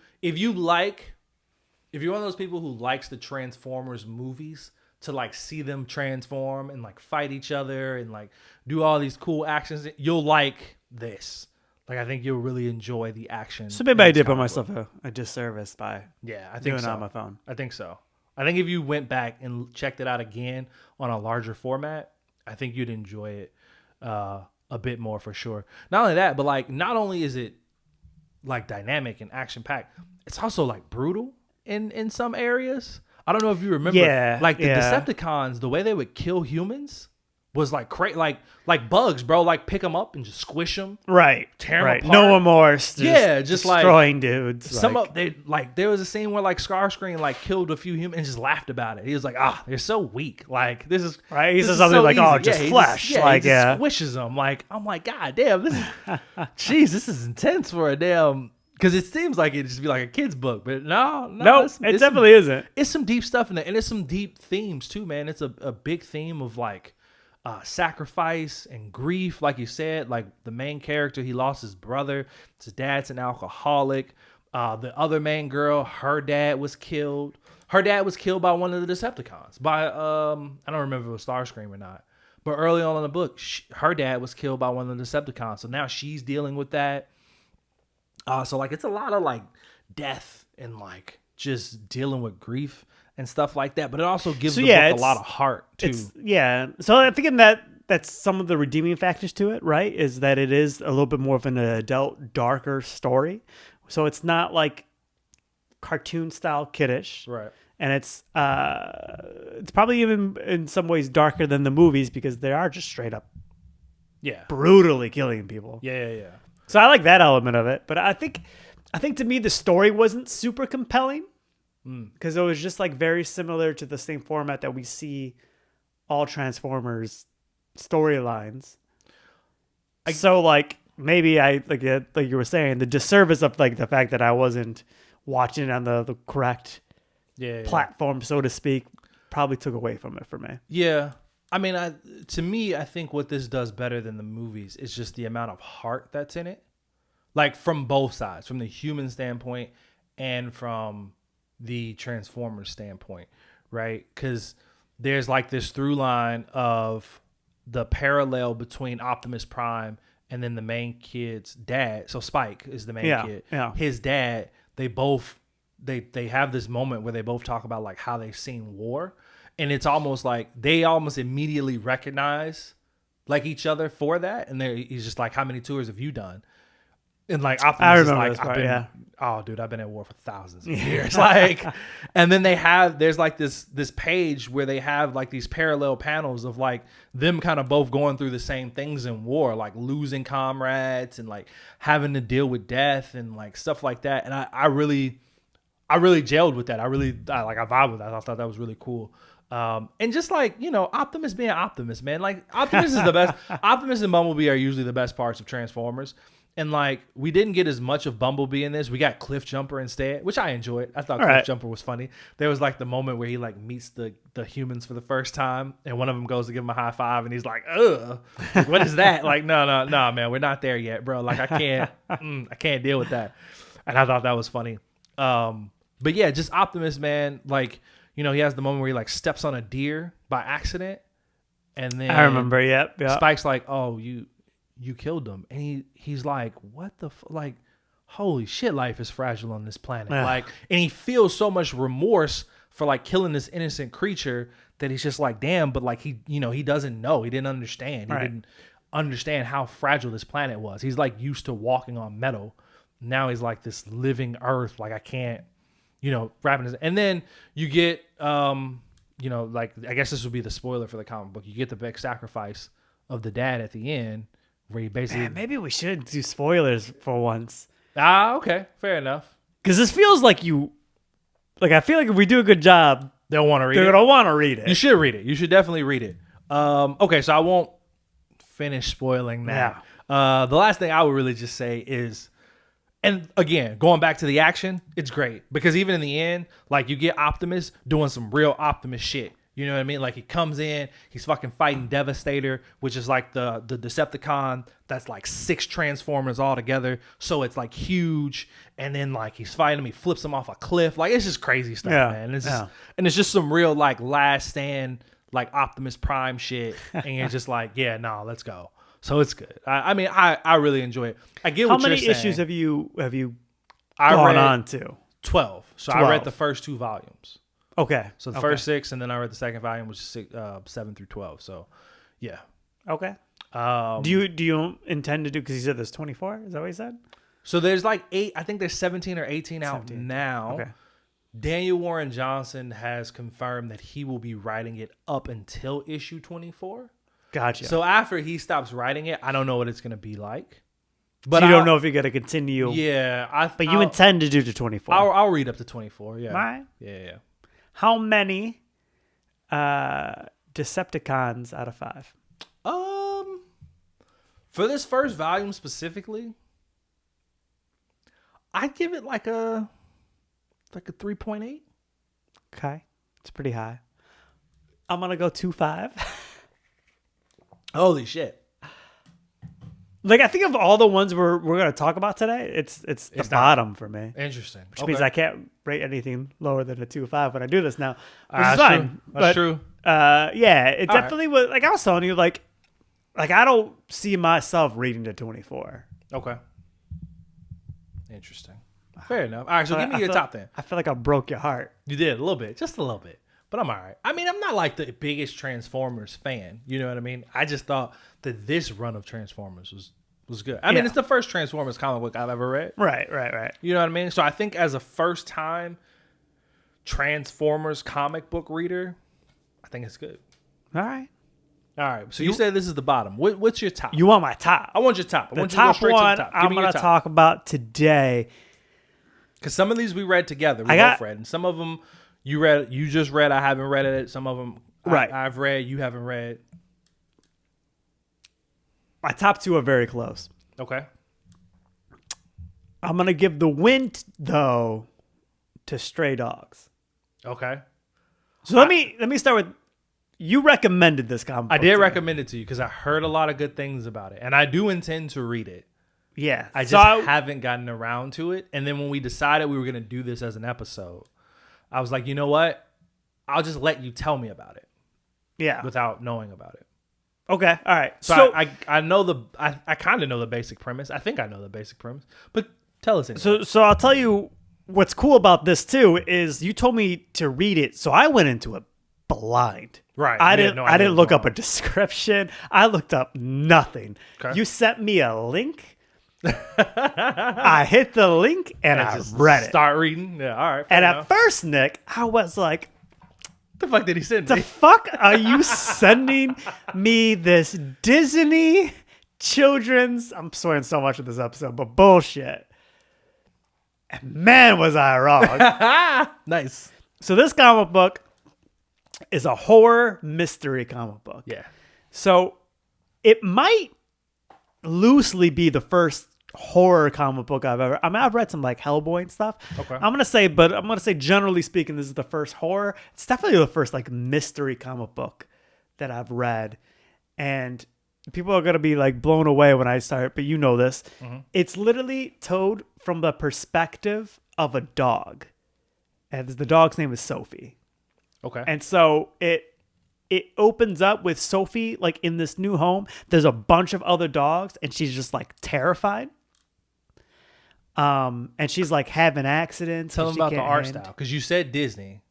one of those people who likes the Transformers movies, to like see them transform and like fight each other and like do all these cool actions, you'll like this. Like I think you'll really enjoy the action. So maybe I did put myself a disservice by I think doing so. it on my phone. I think so. I think if you went back and checked it out again on a larger format, I think you'd enjoy it a bit more for sure. Not only that, but like not only is it like dynamic and action packed, it's also like brutal in some areas. I don't know if you remember, like the Decepticons, the way they would kill humans was like like bugs, bro. Like pick them up and just squish them, Right. tear them Right. apart. No remorse. Just like destroying dudes. there was a scene where like Starscream like killed a few humans and just laughed about it. He was like, they're so weak. Like this is right. He this says is something so like, easy. "Oh, just he flesh." he just squishes them. Like I'm like, God damn, this is jeez, this is intense for a damn. Because it seems like it'd just be like a kid's book, but no, it definitely isn't. It's some deep stuff in there, and it's some deep themes too, man. It's a big theme of like sacrifice and grief, like you said. Like the main character, he lost his brother. His dad's an alcoholic. The other main girl, her dad was killed. Her dad was killed by one of the Decepticons. By I don't remember if it was Starscream or not. But early on in the book, her dad was killed by one of the Decepticons. So now she's dealing with that. So like it's a lot of like death and like just dealing with grief and stuff like that. But it also gives the book a lot of heart too. So I'm thinking that's some of the redeeming factors to it, right? Is that it is a little bit more of an adult, darker story. So it's not like cartoon style kiddish. Right. And it's probably even in some ways darker than the movies because they are just straight up brutally killing people. Yeah. So I like that element of it. But I think to me the story wasn't super compelling because it was just like very similar to the same format that we see all Transformers storylines. So like maybe I like you were saying the disservice of like the fact that I wasn't watching it on the correct platform, so to speak, probably took away from it for me. Yeah. I mean, to me, I think what this does better than the movies is just the amount of heart that's in it. Like from both sides, from the human standpoint and from the Transformers standpoint, right? Because there's like this through line of the parallel between Optimus Prime and then the main kid's dad. So Spike is the main kid. Yeah. His dad, they both they have this moment where they both talk about like how they've seen war. And it's almost like they almost immediately recognize like each other for that. And he's just like, how many tours have you done? And like Optimus is like, I've been at war for thousands of years. Like, and then there's like this page where they have like these parallel panels of like them kind of both going through the same things in war, like losing comrades and like having to deal with death and like stuff like that. And I really gelled with that. I vibed with that. I thought that was really cool. And just like, you know, Optimus being Optimus, man, like Optimus is the best. Optimus and Bumblebee are usually the best parts of Transformers. And like, we didn't get as much of Bumblebee in this. We got Cliff Jumper instead, which I enjoyed. I thought Cliff Jumper was funny. There was like the moment where he like meets the humans for the first time, and one of them goes to give him a high five, and he's like, "Ugh, like, what is that?" Like, no, man, we're not there yet, bro. Like, I can't deal with that. And I thought that was funny. But yeah, just Optimus, man. Like, you know, he has the moment where he like steps on a deer by accident, and then I remember. Yep. Spike's like, "Oh, you killed him," and he's like, "What the like, holy shit, life is fragile on this planet." Like, and he feels so much remorse for like killing this innocent creature that he's just like, damn. But like he doesn't know. He didn't understand. He didn't understand how fragile this planet was. He's like used to walking on metal. Now he's like this living earth. Like I can't. You know, wrapping his, and then you get, you know, like I guess this would be the spoiler for the comic book. You get the big sacrifice of the dad at the end, where he basically. Man, maybe we should do spoilers for once. Okay, fair enough. Because this feels like I feel like if we do a good job, they'll want to read it. They're gonna want to read it. You should read it. You should definitely read it. Okay, so I won't finish spoiling that. The last thing I would really just say is. And again, going back to the action, it's great because even in the end, like you get Optimus doing some real Optimus shit. You know what I mean? Like he comes in, he's fucking fighting Devastator, which is like the Decepticon that's like 6 Transformers all together. So it's like huge. And then like he's fighting him, he flips him off a cliff. Like it's just crazy stuff, man. And it's just some real like last stand, like Optimus Prime shit. And you're just like, yeah, no, let's go. So it's good. I mean, I really enjoy it. I get what you're saying. How many issues have you gone on to? 12. So 12. I read the first 2 volumes. Okay. So the first 6, and then I read the second volume, which is 7 through 12. So, yeah. Okay. Do you intend to do? Because you said there's 24. Is that what you said? So there's like 8. I think there's 17 or 18 out now. Okay. Daniel Warren Johnson has confirmed that he will be writing it up until issue 24. Gotcha. So after he stops writing it, I don't know what it's going to be like. But you don't know if you're going to continue. Yeah. But you intend to do to 24. I'll read up to 24, yeah. Right? Yeah. How many Decepticons out of 5? For this first volume specifically, I'd give it like a 3.8. Okay. It's pretty high. I'm going to go 2.5. Holy shit. Like, I think of all the ones we're going to talk about today, it's the It's not. bottom for me. Interesting. Which means I can't rate anything lower than a 2.5 when I do this now. Which is That's fine. true. That's true. Yeah, it All right. definitely was. Like I was telling you, like I don't see myself reading to 24. Okay. Interesting. Fair enough. All right, so give me your top 10. I feel like I broke your heart. You did a little bit, just a little bit. But I'm all right. I mean, I'm not like the biggest Transformers fan. You know what I mean? I just thought that this run of Transformers was good. I mean, it's the first Transformers comic book I've ever read. Right. You know what I mean? So I think as a first time Transformers comic book reader, I think it's good. All right. All right. So you said this is the bottom. What's your top? You want my top? I want your top. I The want you to go top straight one to the top. Give I'm me going your to top. talk about today. Because some of these we read together. We got- both read. And some of them you just read. I haven't read it. Some of them Right. I've read. You haven't read. My top two are very close. Okay. I'm going to give the win, though, to Stray Dogs. Okay. So let me start with, you recommended this comic I book did to me. recommend it to you because I heard a lot of good things about it. And I do intend to read it. Yeah. I just So haven't gotten around to it. And then when we decided we were going to do this as an episode, I was like, you know what? I'll just let you tell me about it yeah. without knowing about it. Okay. All right. So I know I kind of know the basic premise. I think I know the basic premise. But tell us anyway. So I'll tell you what's cool about this too is you told me to read it, so I went into it blind. Right. I You had didn't. no I idea didn't what look was up a description. I looked up nothing. Okay. You sent me a link. I hit the link and I just read it. Start reading. Yeah. All right. Fair And enough. at first, Nick, I was like, What the fuck did he send "The me? fuck are you sending me this Disney children's?" I'm swearing so much in this episode, but bullshit. And man, was I wrong. Nice. So this comic book is a horror mystery comic book. Yeah. So it might loosely be the first horror comic book I've ever. I mean, I've read some like Hellboy and stuff. Okay. I'm gonna say generally speaking, this is the first horror. It's definitely the first like mystery comic book that I've read, and people are gonna be like blown away when I start. But you know this. Mm-hmm. It's literally told from the perspective of a dog, and the dog's name is Sophie. Okay. And so it opens up with Sophie like in this new home. There's a bunch of other dogs and she's just like terrified. And she's like having accidents. Tell and them she about the can't art hand- style because you said Disney.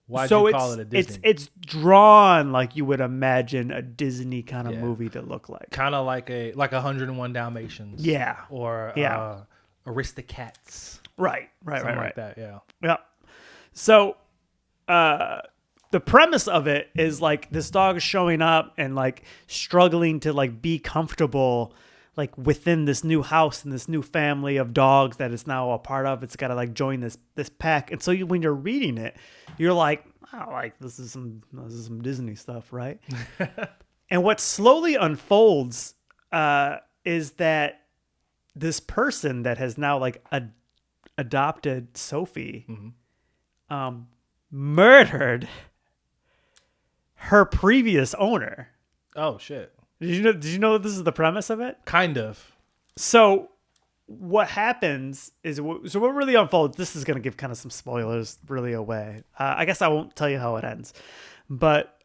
Why'd So you call it a Disney? it's drawn like you would imagine a Disney kind of Yeah. movie to look like. Kind of like a 101 Dalmatians. Yeah. Or Yeah. Aristocats. Right. Something like that. Yeah. Yeah. So the premise of it is like this dog is showing up and like struggling to like be comfortable like within this new house and this new family of dogs that it's now a part of. It's got to like join this pack. And so when you're reading it, you're like, oh, like this is some Disney stuff, right? And what slowly unfolds is that this person that has now like adopted Sophie murdered her previous owner. Oh shit. Did you know this is the premise of it? Kind of. So what happens is, so what really unfolds, this is going to give kind of some spoilers really away. I guess I won't tell you how it ends, but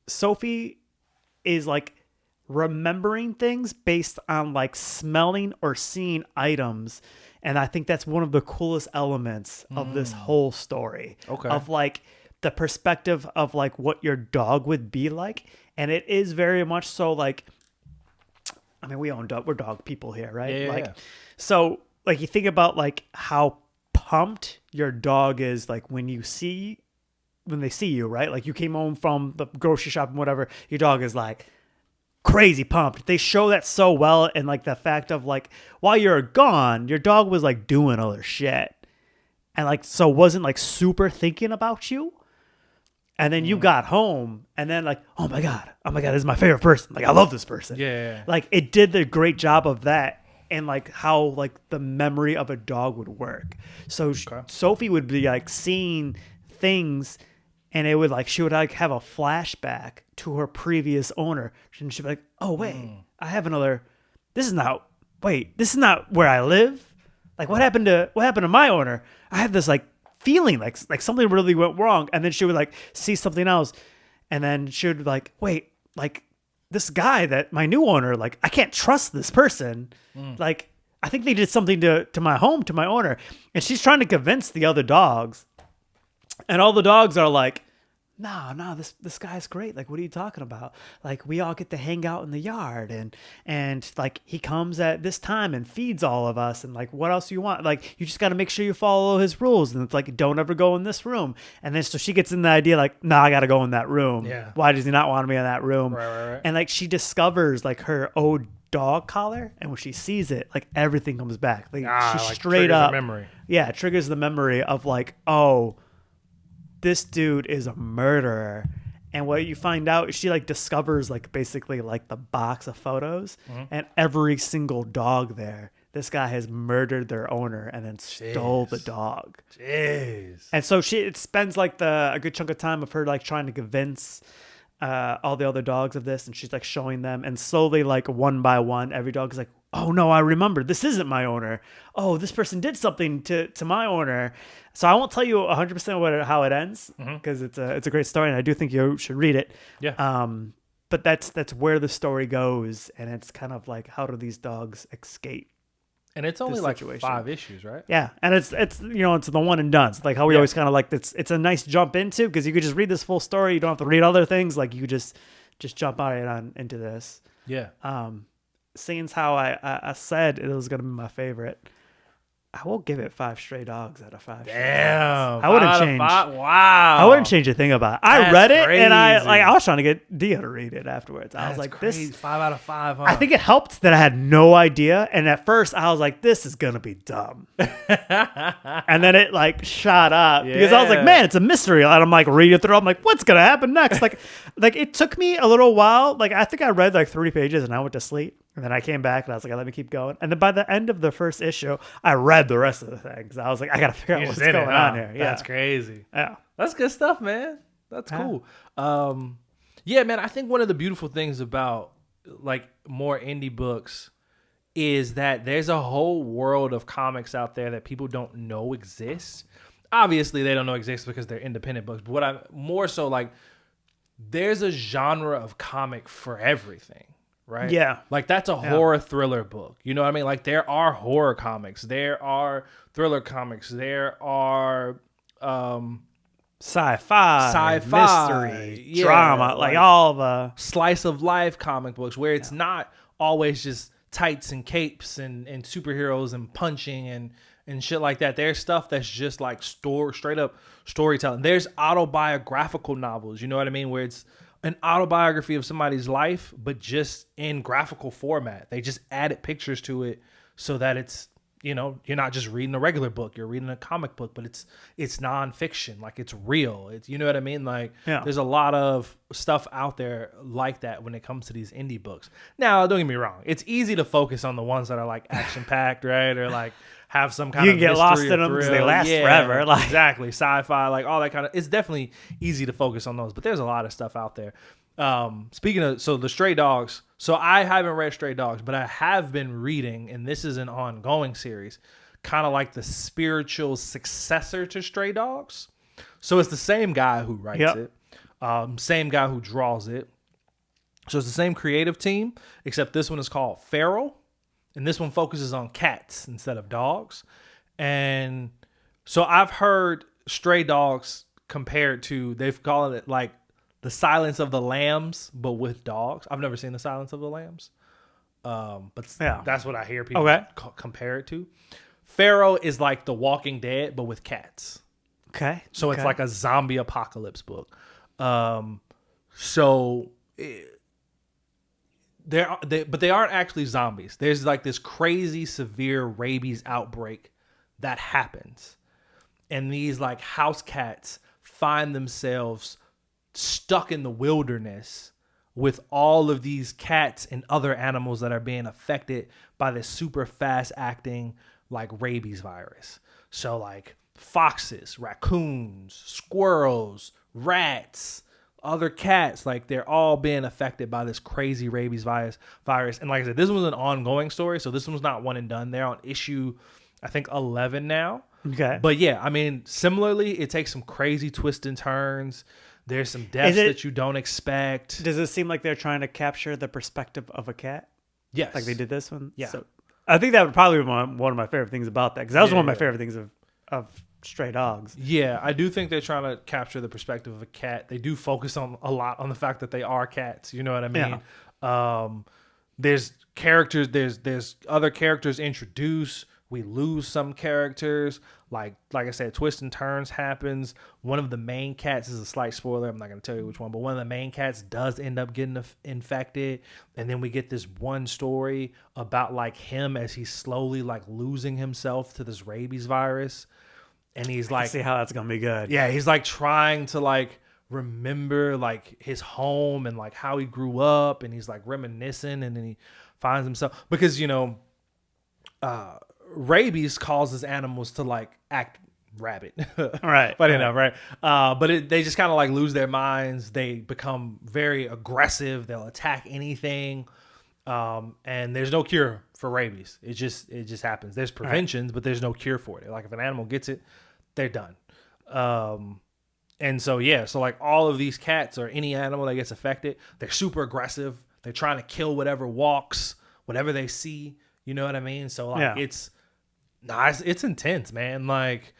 Sophie is like remembering things based on like smelling or seeing items. And I think that's one of the coolest elements of this whole story. Okay. Of like the perspective of like what your dog would be like. And it is very much so like, I mean, we're dog people here, right? Yeah, like, yeah. So like you think about like how pumped your dog is like when they see you, right? Like you came home from the grocery shop and whatever, your dog is like crazy pumped. They show that so well. And like the fact of like, while you're gone, your dog was like doing other shit. And like, so wasn't like super thinking about you. And then you got home and then like, oh my God, this is my favorite person. Like, I love this person. Yeah. Like it did the great job of that. And like how like the memory of a dog would work. So Sophie would be like seeing things and it would like, she would like have a flashback to her previous owner. And she'd be like, oh wait, I have another this is not where I live. Like, what happened to my owner? I have this like feeling like something really went wrong. And then she would like see something else, and then she would like, wait, like this guy that my new owner, like I can't trust this person. Like I think they did something to my home, to my owner. And she's trying to convince the other dogs, and all the dogs are like, no, this guy's great. Like, what are you talking about? Like, we all get to hang out in the yard, and like he comes at this time and feeds all of us, and like, what else do you want? Like, you just got to make sure you follow his rules, and it's like, don't ever go in this room. And then so she gets in the idea like, no, I got to go in that room. Yeah. Why does he not want me in that room? Right. And like she discovers like her old dog collar, and when she sees it, like everything comes back. Like she like straight triggers up a memory. Yeah, it triggers the memory of like, oh, this dude is a murderer. And what you find out is she like discovers like basically like the box of photos, and every single dog there, this guy has murdered their owner and then stole the dog. Jeez. And so it spends like a good chunk of time of her like trying to convince all the other dogs of this, and she's like showing them, and slowly like one by one every dog is like, oh no, I remember, this isn't my owner. Oh, this person did something to my owner. So I won't tell you 100% how it ends, because it's a great story, and I do think you should read it. Yeah. But that's where the story goes, and it's kind of like, how do these dogs escape? And it's only this like situation. 5 issues, right? Yeah, and it's it's the one and done. It's like how we always kind of like it's a nice jump into, because you could just read this full story. You don't have to read other things. Like you could just jump into this. Yeah. Seeing how I said it was gonna be my favorite, I will give it 5 stray dogs out of 5. Damn. I wouldn't 5 out of change. 5? Wow. I wouldn't change a thing about it. I That's read it, and crazy. I was trying to get Dio to read it afterwards. I was That's like, crazy. this. 5 out of 5. Huh? I think it helped that I had no idea, and at first I was like, this is gonna be dumb. And then it like shot up, because I was like, Yeah. man, it's a mystery. And I'm like reading through, I'm like, what's gonna happen next? like it took me a little while. Like I think I read like 3 pages and I went to sleep. And then I came back and I was like, let me keep going. And then by the end of the first issue, I read the rest of the things. I was like, I gotta figure out You're what's just in going it, on huh? here. Yeah. That's crazy. Yeah. That's good stuff, man. That's cool. Yeah, man, I think one of the beautiful things about like more indie books is that there's a whole world of comics out there that people don't know exists. Obviously, they don't know exists because they're independent books. But what I'm more so like, there's a genre of comic for everything, right? Yeah. Like that's a horror thriller book. You know what I mean? Like there are horror comics, there are thriller comics, there are Sci-fi, mystery, yeah, drama, like all the slice of life comic books where it's not always just tights and capes and superheroes and punching and shit like that. There's stuff that's just like straight up storytelling. There's autobiographical novels, you know what I mean, where it's an autobiography of somebody's life, but just in graphical format. They just added pictures to it so that it's, you know, you're not just reading a regular book, you're reading a comic book, but it's nonfiction, like it's real. It's, you know what I mean? Like there's a lot of stuff out there like that when it comes to these indie books. Now, don't get me wrong, it's easy to focus on the ones that are like action packed, right? Or like have some kind you of can get mystery lost or in them because they thrill. last Yeah, forever. Like exactly, sci-fi, like all that kind of. It's definitely easy to focus on those, but there's a lot of stuff out there. Speaking of, so the Stray Dogs. So I haven't read Stray Dogs, but I have been reading, and this is an ongoing series, kind of like the spiritual successor to Stray Dogs. So it's the same guy who writes it, same guy who draws it. So it's the same creative team, except this one is called Feral, and this one focuses on cats instead of dogs. And so I've heard Stray Dogs compared to, they've called it like The Silence of the Lambs, but with dogs. I've never seen The Silence of the Lambs, but that's what I hear people compare it to. Feral is like The Walking Dead, but with cats. okay, So it's like a zombie apocalypse book. But they aren't actually zombies. There's like this crazy severe rabies outbreak that happens, and these like house cats find themselves stuck in the wilderness with all of these cats and other animals that are being affected by this super fast acting like rabies virus. So like foxes, raccoons, squirrels, rats, other cats, like they're all being affected by this crazy rabies virus. And like I said, this was an ongoing story, so this one's not one and done. They're on issue, I think 11 now. Okay. But yeah, I mean, similarly, it takes some crazy twists and turns. There's some deaths that you don't expect. Does it seem like they're trying to capture the perspective of a cat? Yes. Like they did this one? Yeah. So I think that would probably be one of my favorite things about that, because that was one of my favorite things of Stray Dogs. Yeah, I do think they're trying to capture the perspective of a cat. They do focus on a lot on the fact that they are cats. You know what I mean? Yeah. There's characters. There's other characters introduced. We lose some characters. Like I said, twists and turns happens. One of the main cats is a slight spoiler. I'm not going to tell you which one, but one of the main cats does end up getting infected. And then we get this one story about like him as he's slowly like losing himself to this rabies virus. And he's like, see how that's going to be good. Yeah. He's like trying to like remember like his home and like how he grew up. And he's like reminiscing, and then he finds himself because, you know, rabies causes animals to like act rabid. Right. But enough, right? But they just kind of like lose their minds. They become very aggressive. They'll attack anything. And there's no cure for rabies. It just happens. There's preventions, but there's no cure for it. Like if an animal gets it, they're done. And so, yeah, so like all of these cats or any animal that gets affected, they're super aggressive. They're trying to kill whatever walks, whatever they see. You know what I mean? So like it's intense, man. Like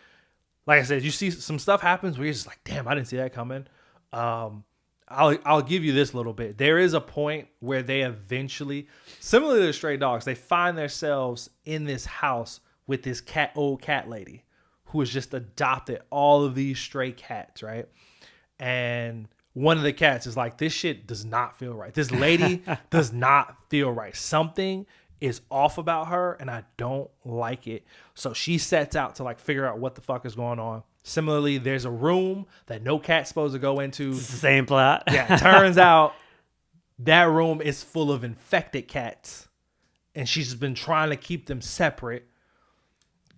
I said, you see some stuff happens where you're just like, damn, I didn't see that coming. I'll give you this little bit. There is a point where they eventually, similar to Stray Dogs, they find themselves in this house with this old cat lady who has just adopted all of these stray cats, right? And one of the cats is like, this shit does not feel right. This lady does not feel right. Something is off about her, and I don't like it. So she sets out to like figure out what the fuck is going on. Similarly, there's a room that no cat's supposed to go into. It's the same plot. Yeah, it turns out that room is full of infected cats, and she's been trying to keep them separate.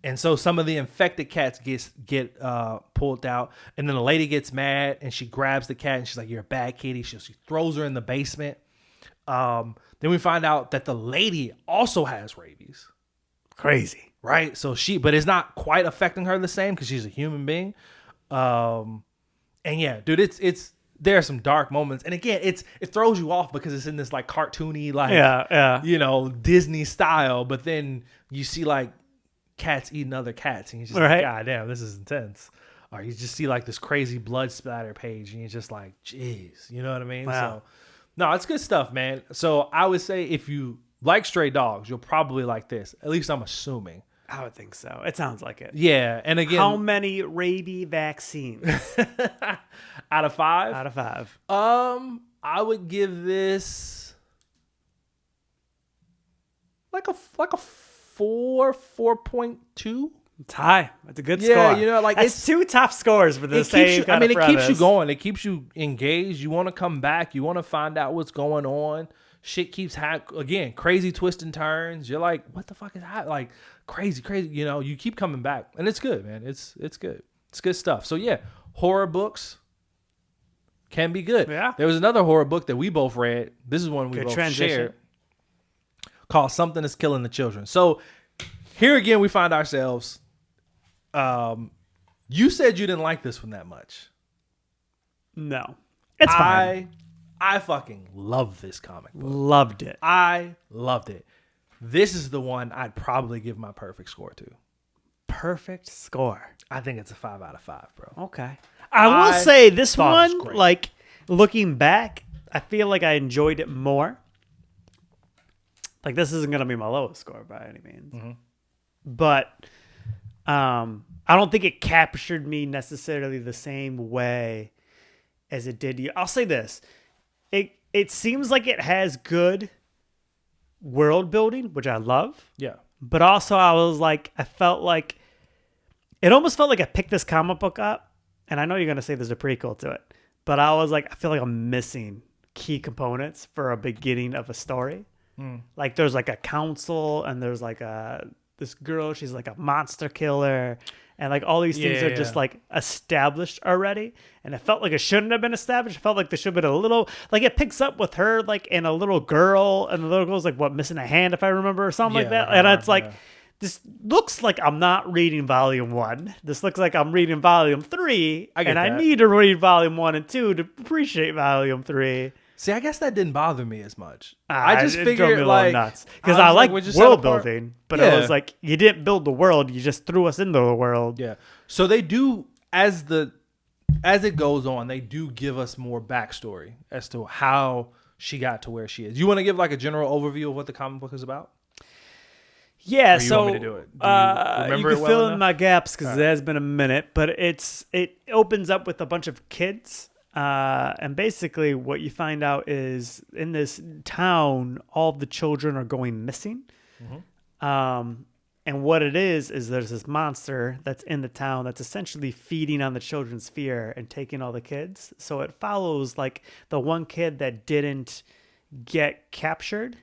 And so some of the infected cats get pulled out, and then the lady gets mad, and she grabs the cat, and she's like, "You're a bad kitty." She throws her in the basement. Then we find out that the lady also has rabies. Crazy. Right? So but it's not quite affecting her the same because she's a human being. And yeah, dude, there are some dark moments. And again, it throws you off because it's in this like cartoony, like, you know, Disney style. But then you see like cats eating other cats, and you're just like, God damn, this is intense. Or you just see like this crazy blood splatter page, and you're just like, jeez, you know what I mean? Wow. So no, it's good stuff, man. So I would say if you like Stray Dogs, you'll probably like this. At least I'm assuming. I would think so. It sounds like it. Yeah, and again, how many rabies vaccines? Out of 5? Out of 5. I would give this like a 4.2. It's high. That's a good score. Yeah, you know, like it's 2 top scores for the same kind of it premise. keeps you going. It keeps you engaged. You want to come back. You want to find out what's going on. Shit keeps again, crazy twists and turns. You're like, what the fuck is that? Like crazy. You know, you keep coming back, and it's good, man. It's good. It's good stuff. So yeah, horror books can be good. Yeah. There was another horror book that we both read. This is one we both shared, called Something Is Killing the Children. So here again, we find ourselves. You said you didn't like this one that much. No, it's fine. I fucking love this comic book. Loved it. I loved it. This is the one I'd probably give my perfect score to. Perfect score. I think it's a 5 out of 5, bro. Okay. I will say this one, great. like looking back, I feel like I enjoyed it more. Like this isn't going to be my lowest score by any means. Mm-hmm. But I don't think it captured me necessarily the same way as it did you. I'll say this. It seems like it has good world building, which I love. Yeah. But also I felt like it almost felt like I picked this comic book up, and I know you're going to say there's a prequel to it, but I was like, I feel like I'm missing key components for a beginning of a story. Like there's like a council, and there's like this girl, she's like a monster killer, and like all these things are just Yeah. like established already, and it felt like it shouldn't have been established. It felt like there should have been a little, like it picks up with her like and a little girl, and the little girl's like what, missing a hand if I remember, or something like Yeah, that, like and an it's arm, like. yeah. This looks like I'm not reading volume 1. This looks like I'm reading volume 3, I get and I that. need to read volume 1 and 2 to appreciate volume 3. See, I guess that didn't bother me as much. I just It drove me figured a little like nuts because was I like we're just set world apart. building, but Yeah. it was like you didn't build the world; you just threw us into the world. Yeah. So they do as it goes on, they do give us more backstory as to how she got to where she is. You want to give like a general overview of what the comic book is about? Yeah, Or you so want me to do it? Do you remember you it can well fill in enough? my gaps because it has been a minute, but it opens up with a bunch of kids, and basically what you find out is in this town, all of the children are going missing. And what it is there's this monster that's in the town that's essentially feeding on the children's fear and taking all the kids. So it follows like the one kid that didn't get captured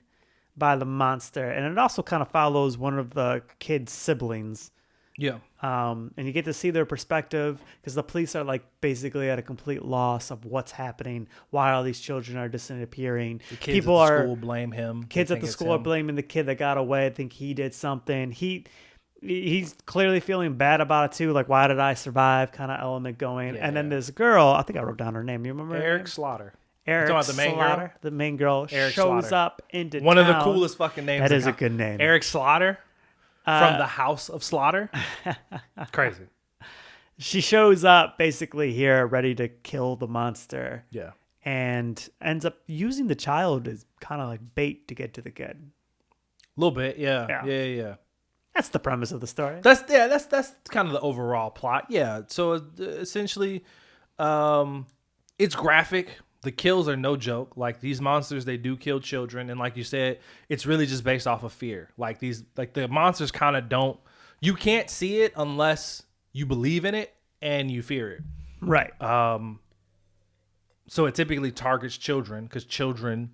by the monster, and it also kind of follows one of the kid's siblings. Yeah. And you get to see their perspective because the police are like basically at a complete loss of what's happening, why all these children are disappearing. The kids People at the are school blame him. They kids at think the it's school are him. blaming the kid that got away. I think he did something. He's clearly feeling bad about it too. Like, why did I survive? Kind of element going. And then Yeah. this girl, I think I wrote down her name. You remember her Eric name? Slaughter. Eric talking about the main girl? Slaughter, the main girl, Eric shows Slaughter. up into One of the town. coolest fucking names. That in is a good name. Eric Slaughter from the House of Slaughter. Crazy. She shows up basically here ready to kill the monster Yeah. and ends up using the child as kind of like bait to get to the kid. A little bit. Yeah. Yeah. Yeah. That's the premise of the story. That's kind of the overall plot. Yeah. So essentially, it's graphic. The kills are no joke. Like these monsters, they do kill children, and like you said, it's really just based off of fear. Like the monsters kind of don't. You can't see it unless you believe in it and you fear it. Right. So it typically targets children because children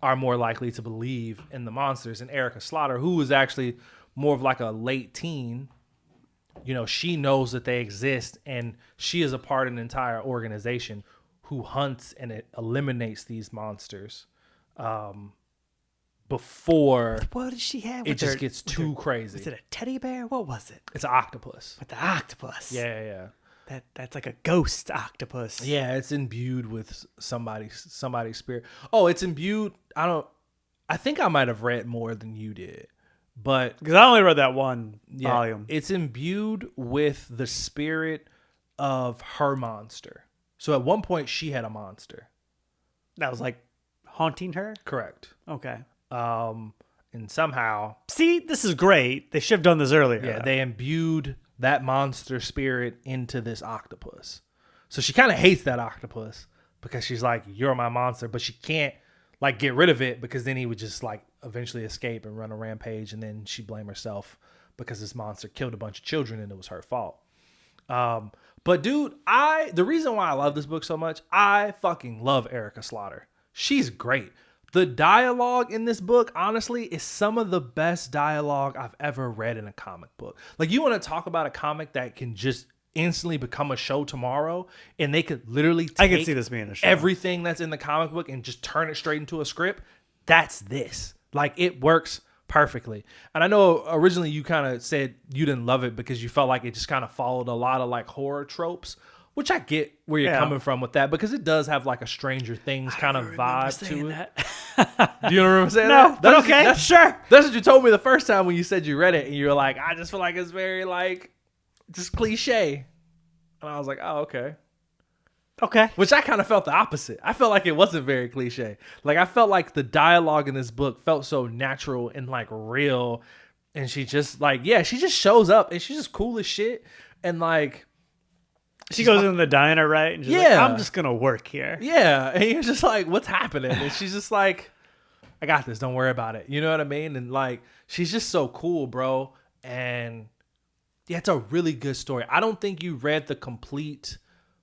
are more likely to believe in the monsters. And Erica Slaughter, who is actually more of like a late teen, she knows that they exist, and she is a part of an entire organization who hunts and it eliminates these monsters before What did she have? it with just her- gets with too her- crazy. Was it a teddy bear? What was it? It's an octopus. With the octopus. Yeah. That's like a ghost octopus. Yeah, it's imbued with somebody's spirit. Oh, it's imbued. I think I might have read more than you did, but Because I only read that one yeah, volume. it's imbued with the spirit of her monster. So at one point she had a monster. That was like haunting her. Correct. Okay. And somehow, See, this is great. They should have done this earlier. yeah, they imbued that monster spirit into this octopus. So she kind of hates that octopus because she's like, "You're my monster," but she can't like get rid of it because then he would just like eventually escape and run a rampage, and then she blame herself because this monster killed a bunch of children and it was her fault. But dude, the reason why I love this book so much, I fucking love Erica Slaughter. She's great. The dialogue in this book, honestly, is some of the best dialogue I've ever read in a comic book. Like, you want to talk about a comic that can just instantly become a show tomorrow, and they could literally take I could see this being a show. everything that's in the comic book and just turn it straight into a script. That's this. Like, it works perfectly. And I know originally you kind of said you didn't love it because you felt like it just kind of followed a lot of like horror tropes, which I get where you're Yeah. coming from with that, because it does have like a Stranger Things kind of vibe to it. That. Do you remember saying No, that? but That's- okay, that's- sure. That's what you told me the first time when you said you read it, and you were like, I just feel like it's very like just cliche. And I was like, oh, okay. Okay. Which I kind of felt the opposite. I felt like it wasn't very cliche. Like, I felt like the dialogue in this book felt so natural and like real. And she just like, yeah, she just shows up and she's just cool as shit. And like, She goes in the diner, right? And she's like, Yeah. I'm just going to work here. yeah. And you're just like, what's happening? And she's just like, I got this. Don't worry about it. You know what I mean? And like, she's just so cool, bro. And yeah, it's a really good story. I don't think you read the complete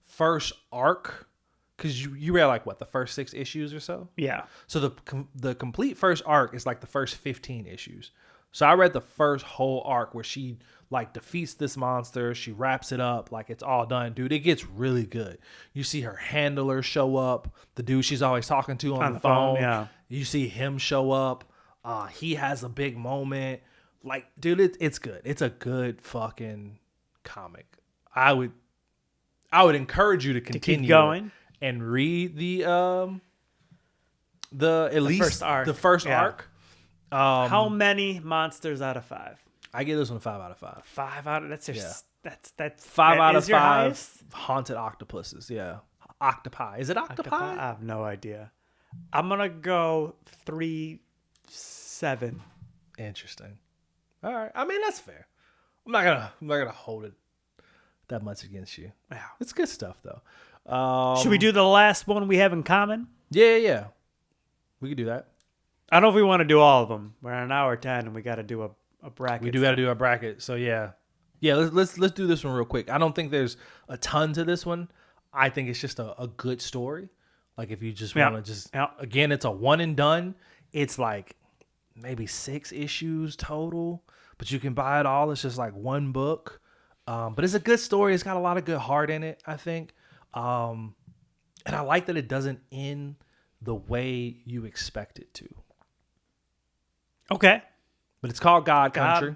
first arc because you read like what, the first 6 issues or so. Yeah. So the complete first arc is like the first 15 issues. So I read the first whole arc where she like defeats this monster. She wraps it up like it's all done. Dude, it gets really good. You see her handler show up, the dude she's always talking to on the phone. Yeah. You see him show up. He has a big moment. Like, dude, it's good. It's a good fucking comic. I would encourage you to continue keep going and read the at least first arc. the first Yeah. arc. How many monsters out of 5? I give this one a 5 out of 5. 5 out of that's your Yeah. that's 5 that out is of your 5 highest? haunted octopuses. Yeah, octopi. Is it octopi? I have no idea. I'm gonna go 3-7. Interesting. All right. I mean, that's fair. I'm not gonna hold it that much against you. Wow. It's good stuff though. Should we do the last one we have in common? Yeah. We could do that. I don't know if we want to do all of them. We're at an hour 10, and we got to do a bracket. We do got to do a bracket. So yeah. Let's do this one real quick. I don't think there's a ton to this one. I think it's just a good story. Like if you just want to again, it's a one and done. It's like maybe 6 issues total, but you can buy it all. It's just like one book. But it's a good story. It's got a lot of good heart in it, I think. And I like that it doesn't end the way you expect it to. Okay. But it's called God Country.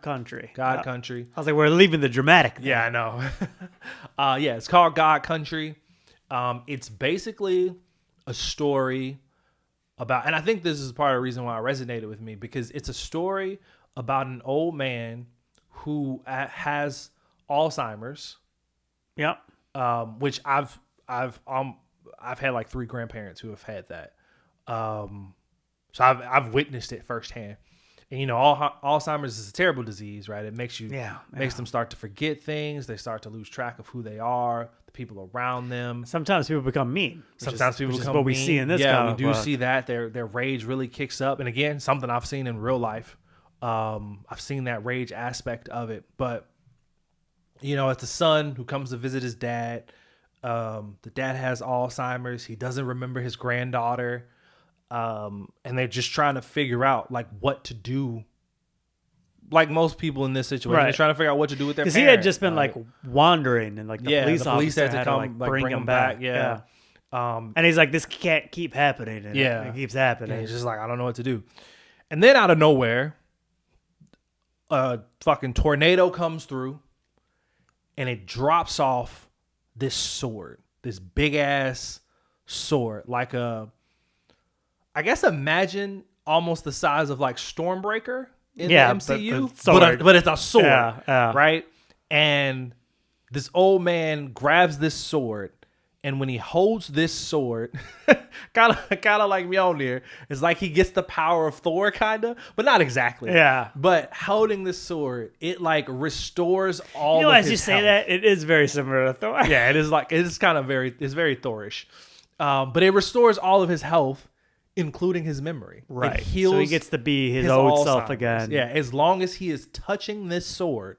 God Country. I was like, we're leaving the dramatic. Yeah, I know. It's called God Country. It's basically a story about, and I think this is part of the reason why it resonated with me, because it's a story about an old man who has Alzheimer's. Yep. Which I've had like 3 grandparents who have had that. So I've witnessed it firsthand. And Alzheimer's is a terrible disease, right? It makes them start to forget things. They start to lose track of who they are, the people around them. Sometimes people become mean. Sometimes people become what we mean. see in this. Yeah, we do see that their rage really kicks up. And again, something I've seen in real life. I've seen that rage aspect of it. But it's the son who comes to visit his dad. The dad has Alzheimer's. He doesn't remember his granddaughter. And they're just trying to figure out like what to do. Like most people in this situation, right. They're trying to figure out what to do with their parents. Because he had just been like wandering, and like the police had to come like, like, bring him back. Yeah. And he's like, this can't keep happening. And it keeps happening. And he's just like, I don't know what to do. And then out of nowhere, a fucking tornado comes through, and it drops off this sword, this big ass sword, like I guess imagine almost the size of like Stormbreaker in the MCU, but it's a sword, right? And this old man grabs this sword, and when he holds this sword, kind of like Mjolnir, it's like he gets the power of Thor, kind of, but not exactly. Yeah. But holding this sword, it like restores all. Of as his you say health. that, it is very similar to Thor. Yeah, it's very Thorish, but it restores all of his health, including his memory. Right. It heals. So he gets to be his old self Alzheimer's. again. Yeah, as long as he is touching this sword,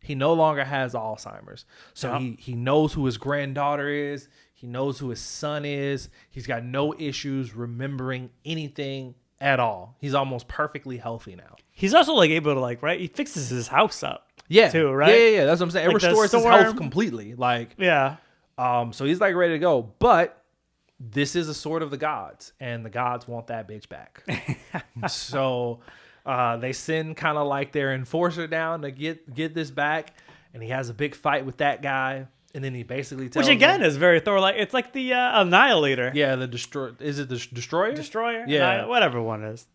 he no longer has Alzheimer's. So he knows who his granddaughter is. He knows who his son is. He's got no issues remembering anything at all. He's almost perfectly healthy now. He's also like able to like, right? He fixes his house up. Yeah. Too, right? Yeah. That's what I'm saying. It Like restores his health completely. Like, yeah. So he's like ready to go. But this is a sword of the gods, and the gods want that bitch back. So they send kind of like their enforcer down to get this back, and he has a big fight with that guy, and then he basically tells Which again him, is very Thor like. It's like the Annihilator. yeah, the destroy. Is it the destroyer? Destroyer? Yeah. Whatever one is.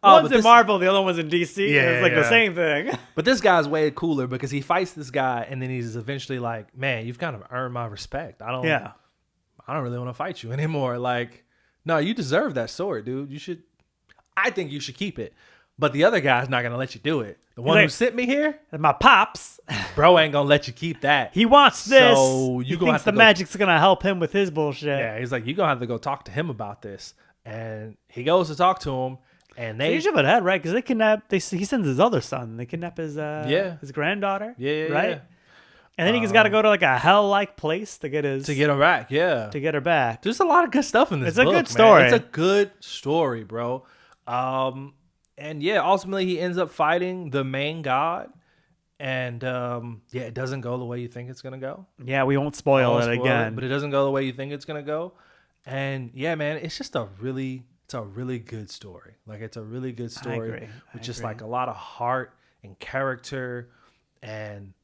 Oh, One's in Marvel, the other one's in DC. Yeah, It's like the yeah. same thing. But this guy's way cooler because he fights this guy, and then he's eventually like, man, you've kind of earned my respect. I don't really want to fight you anymore. Like, no, you deserve that sword, dude. I think you should keep it. But the other guy's not going to let you do it. The one who sent me here, And my pops, bro, ain't going to let you keep that. he wants this. So he you gonna thinks have to the go- magic's going to help him with his bullshit. Yeah, he's like, you're going to have to go talk to him about this. And he goes to talk to him, and So you should have had, right? Because they kidnap, he sends his other son. They kidnap his his granddaughter. Yeah, right? yeah. And then he's got to go to like a hell-like place to get To get him back, yeah. to get her back. There's a lot of good stuff in this It's a book, good man. story. It's a good story, bro. And yeah, ultimately he ends up fighting the main god. And yeah, it doesn't go the way you think it's gonna go. Yeah, we won't spoil it again. But it doesn't go the way you think it's gonna go. And yeah, man, it's just a really good story. Like it's a really good story with just like a lot of heart and character,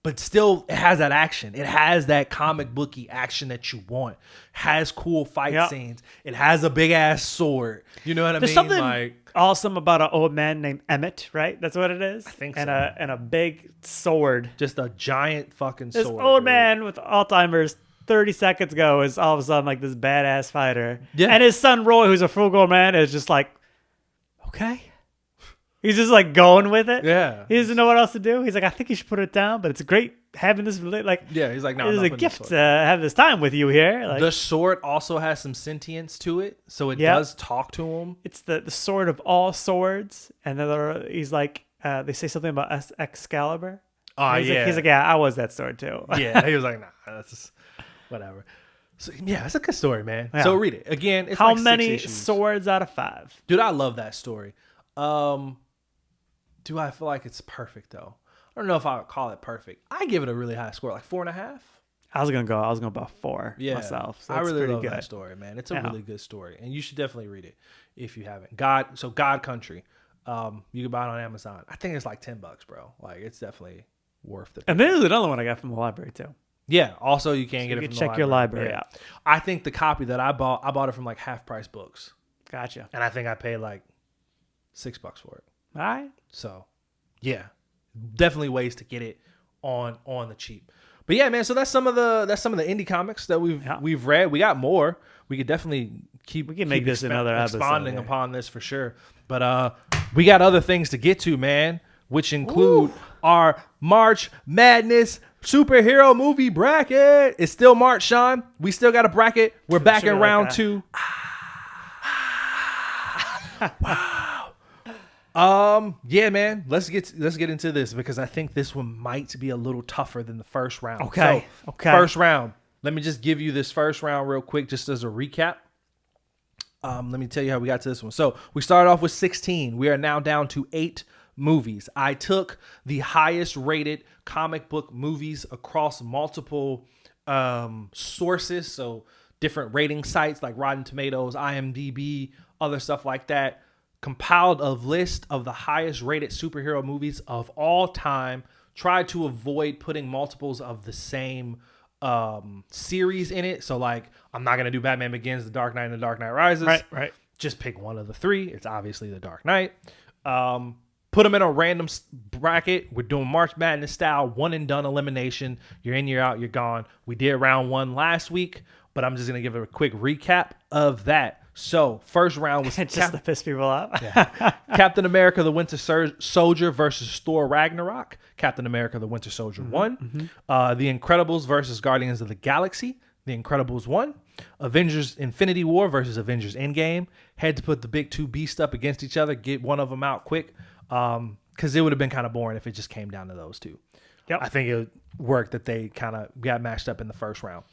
but still it has that action. It has that comic booky action that you want. Has cool fight scenes. It has a big ass sword. You know what I mean? Something like awesome about an old man named Emmett, right? That's what it is. I think and so. And a big sword. Just a giant fucking This sword. old dude. man with Alzheimer's 30 seconds ago is all of a sudden like this badass fighter. Yeah. And his son Roy, who's a frugal man, is just like, okay. He's just like going with it. Yeah. He doesn't know what else to do. He's like, I think you should put it down, but it's great having this like Yeah, he's like, no, it I'm is not a putting gift this to sword. have this time with you here. Like The sword also has some sentience to it, so it Yep. does talk to him. it's the sword of all swords, and then he's like, they say something about Excalibur. Oh he's yeah, like, he's like, yeah, I was that sword too. yeah. He was like, nah, that's just whatever. So yeah, it's a good story, man. Yeah. So read it again. It's How like 6 many issues. swords out of 5? Dude, I love that story. Do I feel like it's perfect though? I don't know if I would call it perfect. I give it a really high score, like 4.5. I was gonna go about 4 Yeah, myself. So I that's really pretty love good. that story, man. It's a Yeah. really good story, and you should definitely read it if you haven't. God Country. You can buy it on Amazon. I think it's like $10, bro. Like it's definitely worth it. And there's another one I got from the library too. Yeah. Also, you can So get you it can from check the your library. library out. I think the copy that I bought it from like Half Price Books, Gotcha. and I think I paid like $6 for it. All right. So, yeah, definitely ways to get it on the cheap. But yeah, man. So that's some of the indie comics that we've read. We got more. We could definitely keep. We can make this another episode, expounding yeah. upon this for sure. But we got other things to get to, man, which include our March Madness superhero movie bracket. It's still March, Sean. We still got a bracket. We're back in round 2. Yeah, man. Let's get into this because I think this one might be a little tougher than the first round. Okay. So, Okay. First round. Let me just give you this first round real quick, just as a recap. Let me tell you how we got to this one. So we started off with 16. We are now down to 8 movies. I took the highest rated comic book movies across multiple sources. So different rating sites like Rotten Tomatoes, IMDb, other stuff like that. Compiled a list of the highest rated superhero movies of all time. Tried to avoid putting multiples of the same series in it. So like, I'm not going to do Batman Begins, The Dark Knight, and The Dark Knight Rises. Right. Just pick one of the 3. It's obviously The Dark Knight. Put them in a random bracket. We're doing March Madness style, one and done elimination. You're in, you're out, you're gone. We did round 1 last week, but I'm just going to give it a quick recap of that. So, first round was Just to piss people off. Captain America, the Winter Soldier versus Thor Ragnarok. Captain America, the Winter Soldier won. The Incredibles versus Guardians of the Galaxy. The Incredibles won. Avengers Infinity War versus Avengers Endgame. Had to put the big 2 beasts up against each other. Get one of them out quick. Because it would have been kind of boring if it just came down to those 2. Yep. I think it worked that they kind of got matched up in the first round.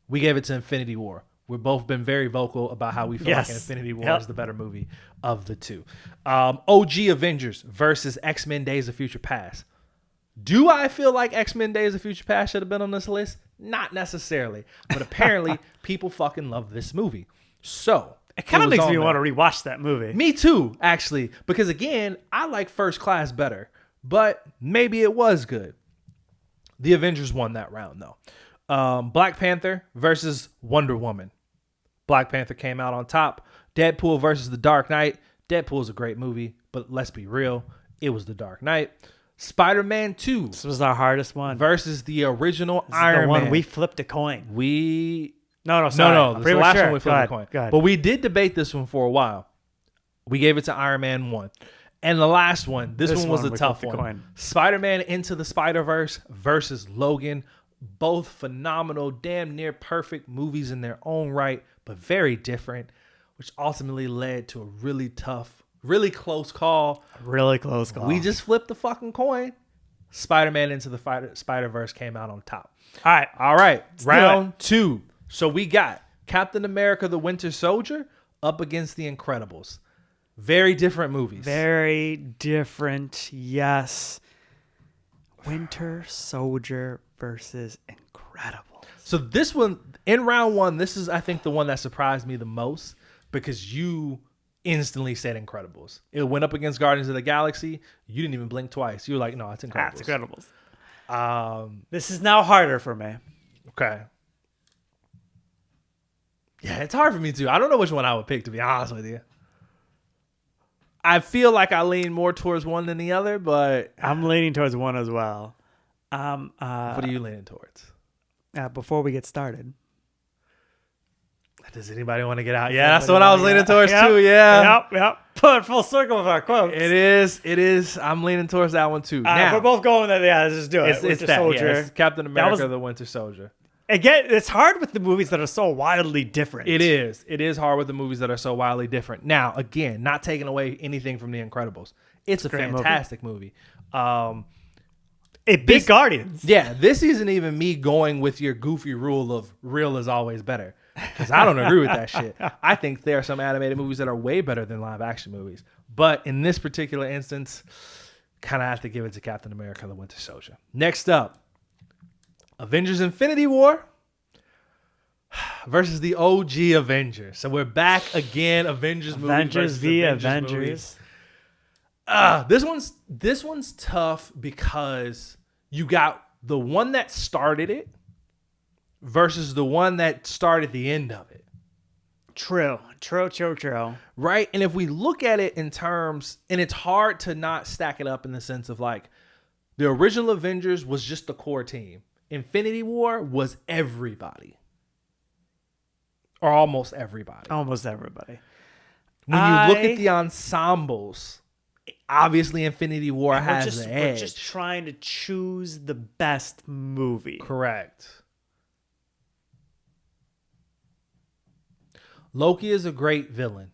We gave it to Infinity War. We've both been very vocal about how we feel like Infinity War is the better movie of the 2. OG Avengers versus X-Men Days of Future Past. Do I feel like X-Men Days of Future Past should have been on this list? Not necessarily. But apparently, people fucking love this movie. So, It kind of was makes on me there. want to rewatch that movie. Me too, actually. Because again, I like First Class better. But maybe it was good. The Avengers won that round, though. Black Panther versus Wonder Woman. Black Panther came out on top. Deadpool versus The Dark Knight. Deadpool is a great movie, but let's be real. It was The Dark Knight. Spider-Man 2 This was our hardest one. versus the original This is Iron the one Man. we flipped a coin. No, Sorry. this is the last one we Go flipped ahead. the coin. Go ahead. But we did debate this one for a while. We gave it to Iron Man 1. And the last one, this one was a we tough flipped the one. coin. Spider-Man Into the Spider-Verse versus Logan. Both phenomenal, damn near perfect movies in their own right, but very different, which ultimately led to a really tough, really close call. Really close call. We just flipped the fucking coin. Spider-Man Into the Spider-Verse came out on top. All All right, do round 2. So we got Captain America, the Winter Soldier up against the Incredibles. Very different movies. Very different. Yes. Winter Soldier versus Incredibles. So this one, in round one, this is, I think, the one that surprised me the most because you instantly said Incredibles. It went up against Guardians of the Galaxy. You didn't even blink twice. You were like, no, it's Incredibles. That's Incredibles. This is now harder for me. Okay. Yeah, it's hard for me too. I don't know which one I would pick, to be honest with you. I feel like I lean more towards one than the other, but I'm leaning towards one as well. what are you leaning towards? Before we get started. Does anybody want to get out? Yeah, that's what I was leaning towards too. Yeah. Yep. Put full circle with our quotes. It is. I'm leaning towards that one too. Now, if we're both going there, yeah, let's just do it. It's Winter that. Soldier. Yeah, it's Captain America, the Winter Soldier. Again, it's hard with the movies that are so wildly different. It is. It is hard with the movies that are so wildly different. Now, again, not taking away anything from The Incredibles. It's a fantastic movie. It beat Guardians. Yeah, this isn't even me going with your goofy rule of real is always better. Because I don't agree with that shit. I think there are some animated movies that are way better than live action movies. But in this particular instance, kind of have to give it to Captain America, the Winter Soldier. Next up, Avengers Infinity War versus the OG Avengers. So we're back again. Avengers v. Avengers. This one's tough because you got the one that started it versus the one that started the end of it. True. Right? And if we look at it in terms, and it's hard to not stack it up in the sense of like, the original Avengers was just the core team. Infinity War was everybody. Or almost everybody. When you look at the ensembles, obviously Infinity War has the edge. We're just trying to choose the best movie. Correct. Loki is a great villain.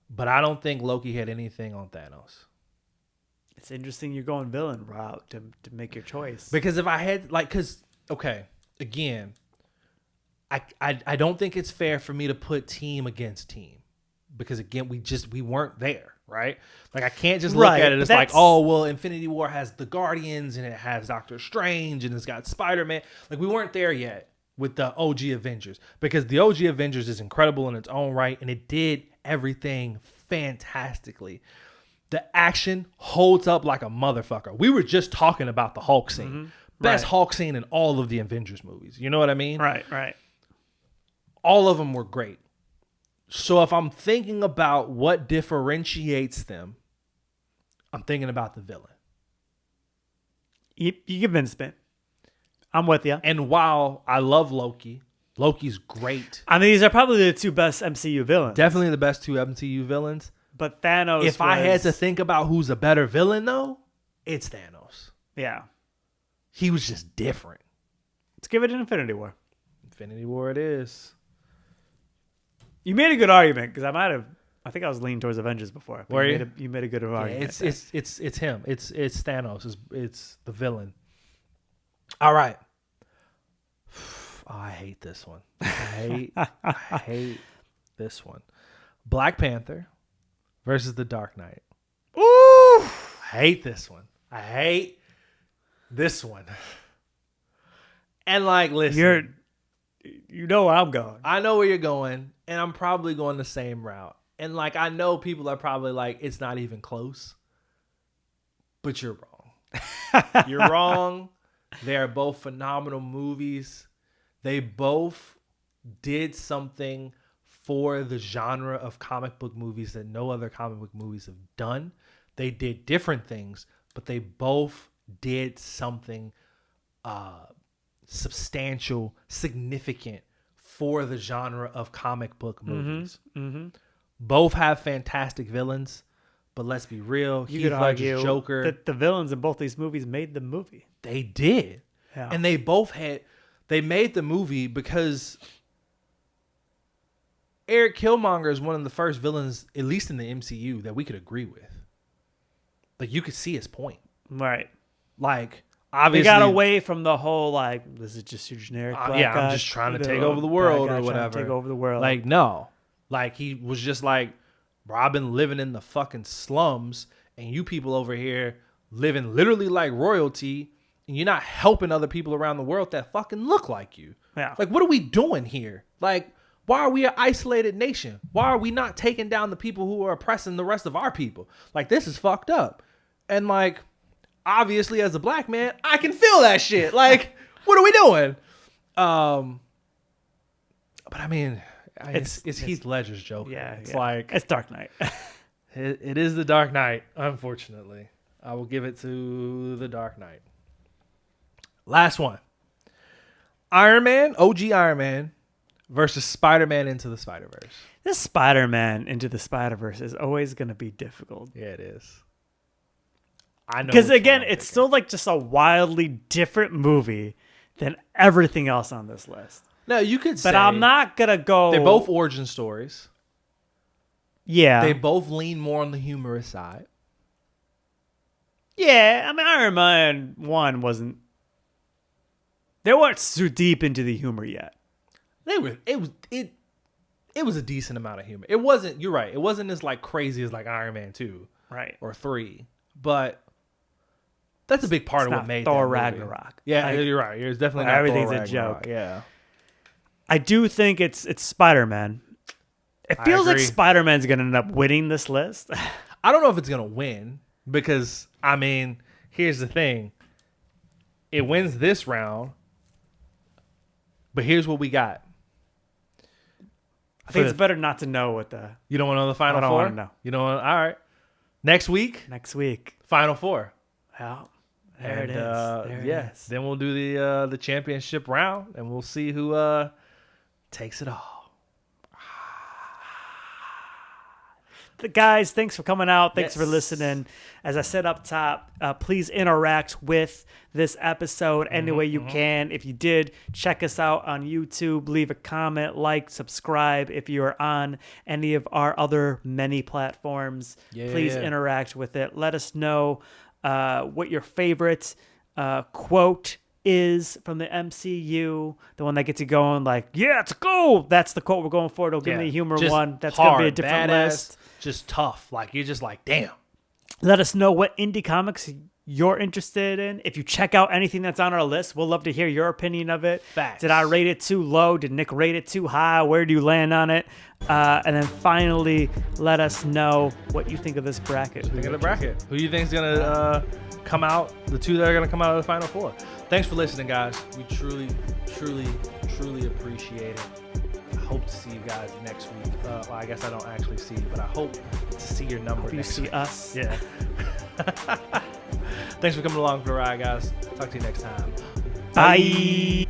But I don't think Loki had anything on Thanos. It's interesting you're going villain route to make your choice. Because if I had, again, I don't think it's fair for me to put team against team. Because again, we weren't there, right? Like I can't just look at it as like, oh, well, Infinity War has the Guardians and it has Doctor Strange and it's got Spider-Man. Like we weren't there yet with the OG Avengers. Because the OG Avengers is incredible in its own right and it did everything fantastically. The action holds up like a motherfucker. We were just talking about the Hulk scene. Mm-hmm. Best Hulk scene in all of the Avengers movies. You know what I mean? Right. All of them were great. So if I'm thinking about what differentiates them, I'm thinking about the villain. You convinced me. I'm with you. And while I love Loki, Loki's great. I mean, these are probably the two best MCU villains. Definitely the best two MCU villains. But Thanos If I had to think about who's a better villain, though, it's Thanos. Yeah. He was just different. Let's give it an Infinity War. Infinity War it is. You made a good argument, because I think I was leaning towards Avengers before. Were you? You made a good argument. It's him. It's Thanos. It's the villain. All right. Oh, I hate this one. I hate this one. Black Panther versus The Dark Knight. Ooh! I hate this one. I hate this one. And like, listen. You know where I'm going. I know where you're going, and I'm probably going the same route. And like, I know people are probably like, it's not even close. But you're wrong. You're wrong. They are both phenomenal movies. They both did something for the genre of comic book movies that no other comic book movies have done. They did different things, but they both did something substantial, significant for the genre of comic book movies. Mm-hmm. Both have fantastic villains, but let's be real. You could argue Joker, that the villains in both these movies made the movie. They did. Yeah. And they made the movie because Eric Killmonger is one of the first villains, at least in the MCU, that we could agree with. Like, you could see his point. Right. Like, obviously. They got away from the whole, like, this is just your generic black guy. I'm just trying to take over the world or whatever. Take over the world. Like, no. Like, he was just like, Bro, I've been living in the fucking slums, and you people over here living literally like royalty, and you're not helping other people around the world that fucking look like you. Yeah. Like, what are we doing here? Like, why are we an isolated nation? Why are we not taking down the people who are oppressing the rest of our people? Like, this is fucked up. And like, obviously as a black man, I can feel that shit. Like, what are we doing? But I mean, it's Heath Ledger's Joker. Yeah, it's yeah. like It's Dark Knight. it is the Dark Knight. Unfortunately, I will give it to the Dark Knight. Last one: Iron Man, OG Iron Man, versus Spider-Man Into the Spider-Verse. This Spider-Man Into the Spider-Verse is always going to be difficult. Yeah, it is. I know Because which again, one I'm it's picking. still like just a wildly different movie than everything else on this list. No, you could say, But I'm not gonna go. They're both origin stories. Yeah. They both lean more on the humorous side. Yeah. I mean, Iron Man 1 wasn't. They weren't too deep into the humor yet. They were. It was a decent amount of humor. It wasn't. You're right. It wasn't as like crazy as like Iron Man 2 Right. or 3, but that's a big part It's of what not made Thor that movie. Ragnarok. Yeah, Like, you're right. It's definitely not everything's Thor a Ragnarok. joke. Yeah. I do think it's Spider-Man. It I feels like agree. Spider-Man's gonna end up winning this list. I don't know if it's gonna win because I mean, here's the thing. It wins this round, but here's what we got. I think it's better not to know what the You don't want to know the final I don't four? wanna know. You don't want. All right. Next week, next week. final four. Well, there And, it is. There it yeah. is. Then we'll do the championship round, and we'll see who takes it all. Guys, thanks for coming out. Thanks for Yes. listening. As I said up top, please interact with this episode any way you can. If you did, check us out on YouTube. Leave a comment, like, subscribe. If you are on any of our other many platforms, please Yeah. interact with it. Let us know what your favorite quote is from the MCU, the one that gets you going like, yeah, it's go. That's the quote we're going for. Don't give me a humor Just one. That's hard, going to be a different badass, list. Just tough. Like, you're just like, damn. Let us know what indie comics you're interested in. If you check out anything that's on our list, we'll love to hear your opinion of it. Facts. Did I rate it too low? Did Nick rate it too high? Where do you land on it? And then finally, let us know what you think of this bracket. Think of the bracket. Who do you think is going to come out? The two that are going to come out of the final four. Thanks for listening, guys. We truly, truly, truly appreciate it. I hope to see you guys next week. Well, I guess I don't actually see you, but I hope to see your number Hope you next see week. us. Yeah. Thanks for coming along for the ride, guys. Talk to you next time. Bye.